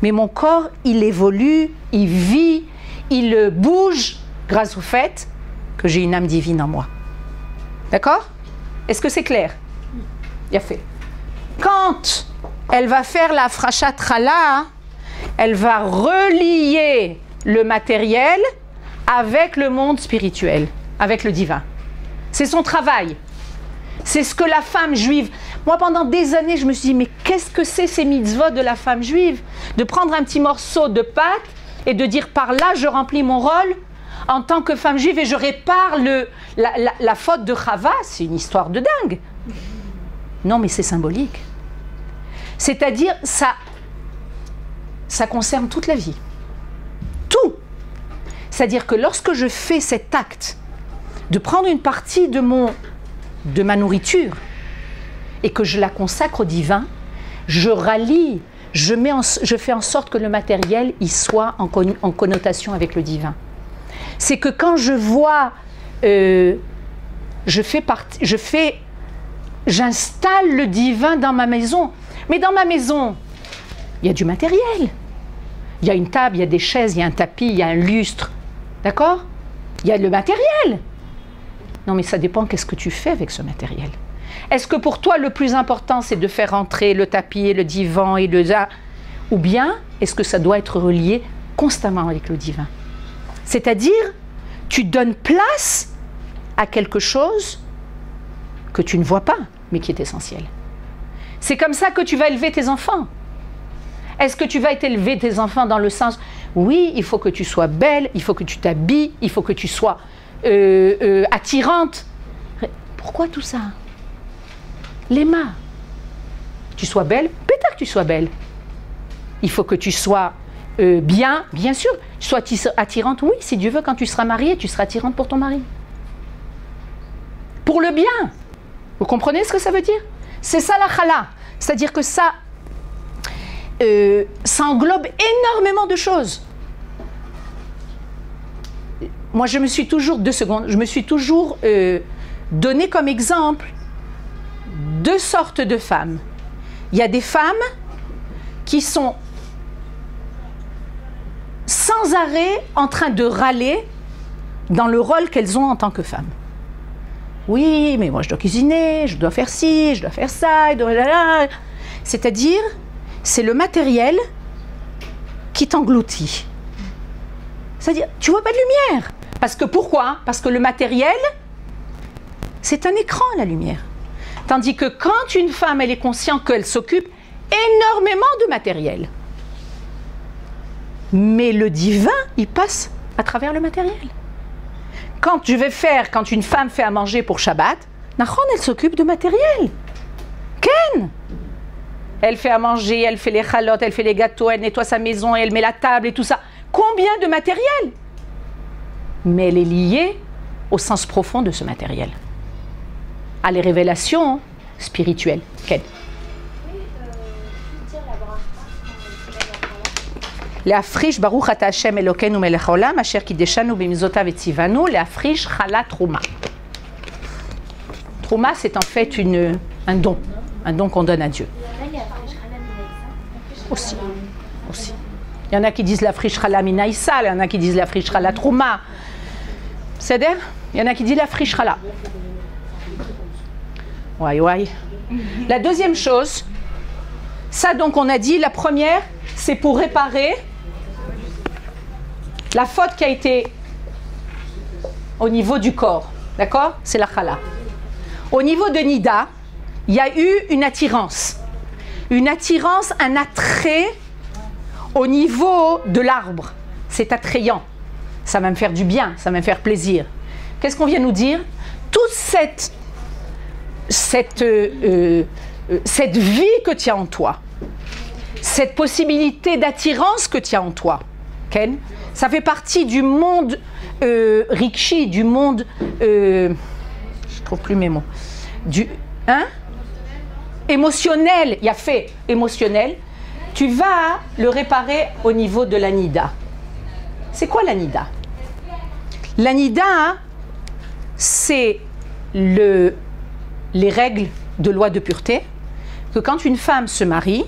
mais mon corps, il évolue, il vit, il bouge grâce au fait que j'ai une âme divine en moi. D'accord? Est-ce que c'est clair? Bien fait. Quand elle va faire la frachat chala, elle va relier le matériel avec le monde spirituel, avec le divin. C'est son travail. C'est ce que la femme juive... Moi, pendant des années, je me suis dit, mais qu'est-ce que c'est ces mitzvot de la femme juive? De prendre un petit morceau de pâte et de dire, par là, je remplis mon rôle en tant que femme juive et je répare la faute de Chava. C'est une histoire de dingue. Non, mais c'est symbolique. C'est-à-dire, ça concerne toute la vie. Tout. C'est-à-dire que lorsque je fais cet acte de prendre une partie de ma nourriture et que je la consacre au divin, je rallie, je fais en sorte que le matériel y soit en connotation avec le divin. C'est que quand je vois, j'installe le divin dans ma maison. Mais dans ma maison, il y a du matériel. Il y a une table, il y a des chaises, il y a un tapis, il y a un lustre. D'accord? Il y a le matériel. Non, mais ça dépend qu'est-ce que tu fais avec ce matériel. Est-ce que pour toi, le plus important, c'est de faire entrer le tapis et le divan et ou bien, est-ce que ça doit être relié constamment avec le divin? C'est-à-dire, tu donnes place à quelque chose que tu ne vois pas, mais qui est essentiel. C'est comme ça que tu vas élever tes enfants. Est-ce que tu vas élever tes enfants dans le sens, oui, il faut que tu sois belle, il faut que tu t'habilles, il faut que tu sois attirante. Pourquoi tout ça? Lema. Tu sois belle, peut-être que tu sois belle. Il faut que tu sois bien sûr. Tu sois attirante, oui, si Dieu veut, quand tu seras mariée, tu seras attirante pour ton mari. Pour le bien. Vous comprenez ce que ça veut dire? C'est ça la chala. C'est-à-dire que ça englobe énormément de choses. Moi, je me suis toujours, 2 secondes, je me suis toujours donné comme exemple 2 sortes de femmes. Il y a des femmes qui sont sans arrêt en train de râler dans le rôle qu'elles ont en tant que femmes. Oui, mais moi je dois cuisiner, je dois faire ci, je dois faire ça, c'est-à-dire, c'est le matériel qui t'engloutit. C'est-à-dire, tu vois pas de lumière. Parce que pourquoi? Parce que le matériel, c'est un écran, la lumière. Tandis que quand une femme, elle est consciente qu'elle s'occupe énormément de matériel. Mais le divin, il passe à travers le matériel. Quand une femme fait à manger pour Shabbat, Nachon, elle s'occupe de matériel. Ken! Elle fait à manger, elle fait les chalotes, elle fait les gâteaux, elle nettoie sa maison, elle met la table et tout ça. Combien de matériel? Mais elle est liée au sens profond de ce matériel. À les révélations spirituelles. Ken? להפריש ברוך אתה השם אלוקינו מלך העולם אשר קידשנו במצוותיו וציוונו להפריש חלה תרומה. Trouma, c'est en fait un don qu'on donne à Dieu. Aussi. Il y en a qui disent la frish chala mina issa, il y en a qui disent la frish chala trouma. C'est-à-dire, il y en a qui disent la frish chala. Ouais. La deuxième chose, ça donc on a dit, la première, c'est pour réparer la faute qui a été au niveau du corps. D'accord? C'est la chala. Au niveau de Nida, il y a eu une attirance. Une attirance, un attrait au niveau de l'arbre. C'est attrayant. Ça va me faire du bien, ça va me faire plaisir. Qu'est-ce qu'on vient nous dire? Toute cette vie que tu as en toi, cette possibilité d'attirance que tu as en toi, Ken, ça fait partie du monde rikshi, du monde, je trouve plus mes mots, émotionnel, il y a fait émotionnel, tu vas le réparer au niveau de la nida. C'est quoi la nida? La nida, c'est les règles de loi de pureté, que quand une femme se marie,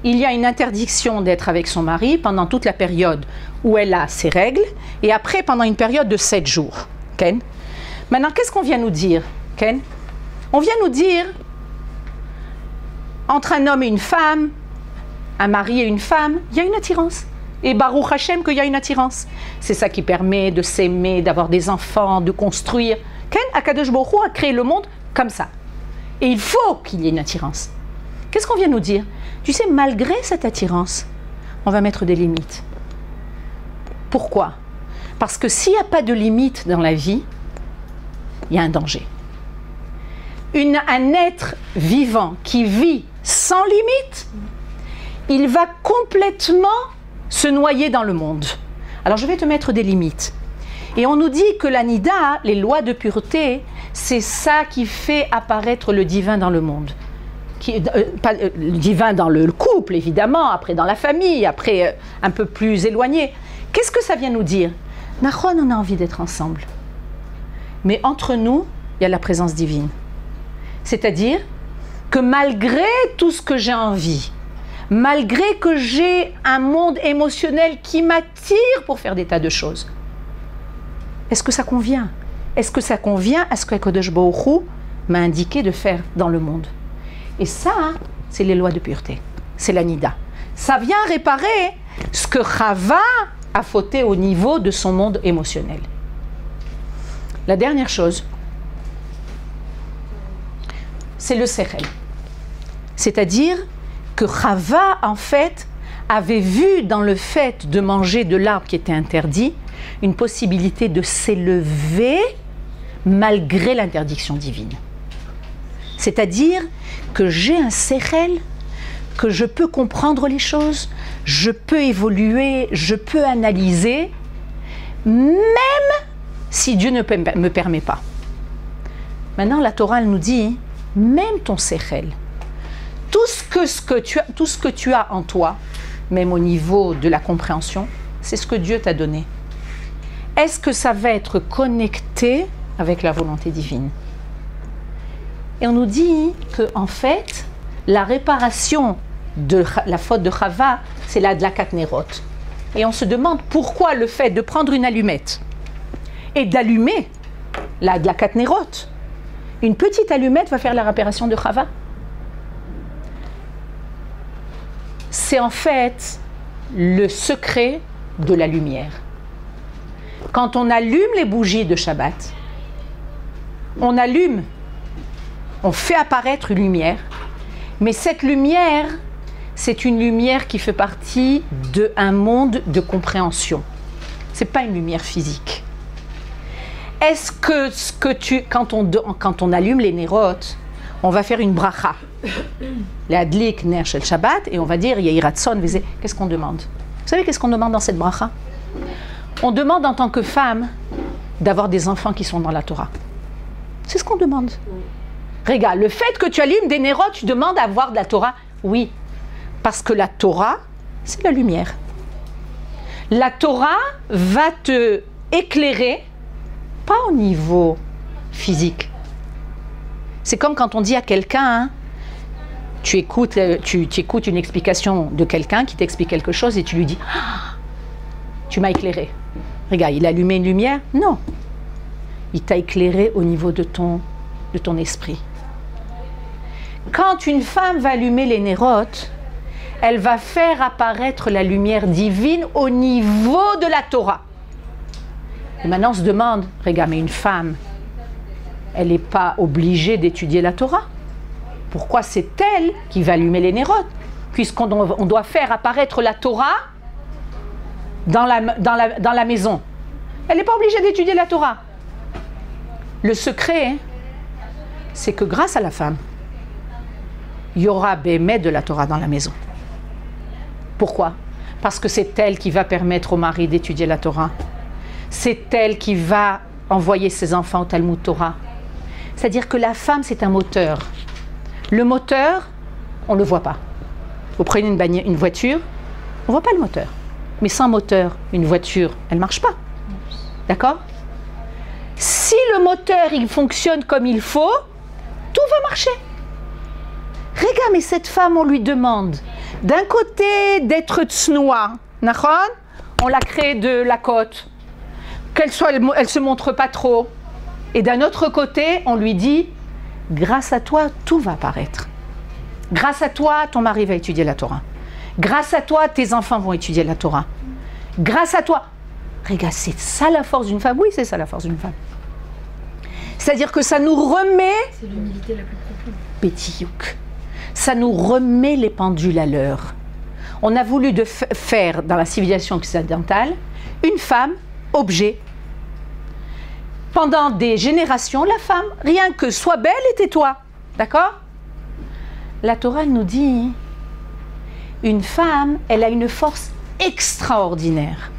il y a une interdiction d'être avec son mari pendant toute la période où elle a ses règles, et après pendant une période de 7 jours. Ken? Maintenant, qu'est-ce qu'on vient nous dire, Ken? On vient nous dire, entre un homme et une femme, un mari et une femme, il y a une attirance. Et Baruch Hashem qu'il y a une attirance. C'est ça qui permet de s'aimer, d'avoir des enfants, de construire. Ken? Akadosh Baruch Hu a créé le monde comme ça. Et il faut qu'il y ait une attirance. Qu'est-ce qu'on vient nous dire? Tu sais, malgré cette attirance, on va mettre des limites. Pourquoi? Parce que s'il n'y a pas de limite dans la vie, il y a un danger. Un être vivant qui vit sans limite, il va complètement se noyer dans le monde. Alors je vais te mettre des limites. Et on nous dit que la nida, les lois de pureté, c'est ça qui fait apparaître le divin dans le monde. Le divin dans le couple, évidemment, après dans la famille, après un peu plus éloigné. Qu'est-ce que ça vient nous dire? Nachon, on a envie d'être ensemble. Mais entre nous, il y a la présence divine. C'est-à-dire que malgré tout ce que j'ai envie, malgré que j'ai un monde émotionnel qui m'attire pour faire des tas de choses, est-ce que ça convient? Est-ce que ça convient à ce que Kadosh Baruch Hu m'a indiqué de faire dans le monde? Et ça, c'est les lois de pureté. C'est la nida. Ça vient réparer ce que Chava a fauté au niveau de son monde émotionnel. La dernière chose, c'est le sechel. C'est-à-dire que Chava, en fait, avait vu dans le fait de manger de l'arbre qui était interdit, une possibilité de s'élever malgré l'interdiction divine. C'est-à-dire que j'ai un sechel, que je peux comprendre les choses, je peux évoluer, je peux analyser, même si Dieu ne me permet pas. Maintenant, la Torah elle nous dit, même ton sechel, tout ce que tu as en toi, même au niveau de la compréhension, c'est ce que Dieu t'a donné. Est-ce que ça va être connecté avec la volonté divine? Et on nous dit que en fait, la réparation de la faute de Chava, c'est la Adlakat Nerot. Et on se demande pourquoi le fait de prendre une allumette et d'allumer la Adlakat Nerot, une petite allumette va faire la réparation de Chava. C'est en fait le secret de la lumière. Quand on allume les bougies de Shabbat, on allume, on fait apparaître une lumière, mais cette lumière, c'est une lumière qui fait partie d'un monde de compréhension. Ce n'est pas une lumière physique. Est-ce que quand on allume les nérotes, on va faire une bracha, les adlik ner shel Shabbat, et on va dire Yehi Ratzon, qu'est-ce qu'on demande? Vous savez qu'est-ce qu'on demande dans cette bracha? On demande en tant que femme d'avoir des enfants qui sont dans la Torah. C'est ce qu'on demande. Regarde, le fait que tu allumes des nérotes, tu demandes à avoir de la Torah. Oui, parce que la Torah, c'est la lumière. La Torah va te éclairer, pas au niveau physique. C'est comme quand on dit à quelqu'un, hein, tu écoutes une explication de quelqu'un qui t'explique quelque chose et tu lui dis ah, tu m'as éclairé. Regarde, il a allumé une lumière? Non. Il t'a éclairé au niveau de ton esprit. Quand une femme va allumer les nérotes, elle va faire apparaître la lumière divine au niveau de la Torah. Et maintenant on se demande, regarde, mais une femme, elle n'est pas obligée d'étudier la Torah. Pourquoi c'est elle qui va allumer les nérotes? Puisqu'on doit faire apparaître la Torah dans la maison. Elle n'est pas obligée d'étudier la Torah. Le secret, c'est que grâce à la femme, il y aura bémet de la Torah dans la maison. Pourquoi? Parce que c'est elle qui va permettre au mari d'étudier la Torah. C'est elle qui va envoyer ses enfants au Talmud Torah. C'est-à-dire que la femme, c'est un moteur. Le moteur, on ne le voit pas. Vous prenez une voiture, on ne voit pas le moteur. Mais sans moteur, une voiture, elle ne marche pas. D'accord? Si le moteur, il fonctionne comme il faut, tout va marcher. Regarde, mais cette femme, on lui demande d'un côté d'être tsnoua, on l'a créée de la côte, elle se montre pas trop. Et d'un autre côté, on lui dit, grâce à toi, tout va apparaître. Grâce à toi, ton mari va étudier la Torah. Grâce à toi, tes enfants vont étudier la Torah. Grâce à toi. Regarde, c'est ça la force d'une femme? Oui, c'est ça la force d'une femme. C'est-à-dire que ça nous remet... C'est l'humilité la plus profonde. Bétiouk. Ça nous remet les pendules à l'heure. On a voulu faire, dans la civilisation occidentale, une femme, objet. Pendant des générations, la femme, rien que sois belle et tais-toi. D'accord? La Torah nous dit, une femme, elle a une force extraordinaire.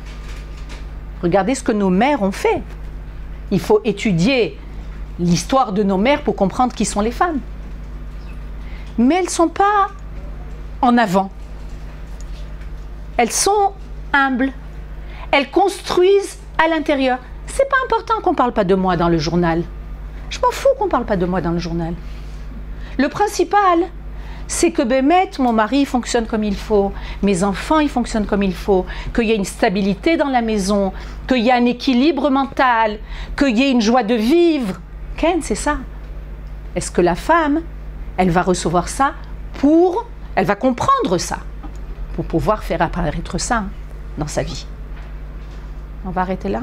Regardez ce que nos mères ont fait. Il faut étudier l'histoire de nos mères pour comprendre qui sont les femmes. Mais elles ne sont pas en avant. Elles sont humbles. Elles construisent à l'intérieur. C'est pas important qu'on ne parle pas de moi dans le journal. Je m'en fous qu'on ne parle pas de moi dans le journal. Le principal, c'est que Bémet, mon mari, il fonctionne comme il faut. Mes enfants, ils fonctionnent comme il faut. Qu'il y ait une stabilité dans la maison. Qu'il y ait un équilibre mental. Qu'il y ait une joie de vivre. Ken, c'est ça. Est-ce que la femme, elle va recevoir ça elle va comprendre ça pour pouvoir faire apparaître ça dans sa vie? On va arrêter là.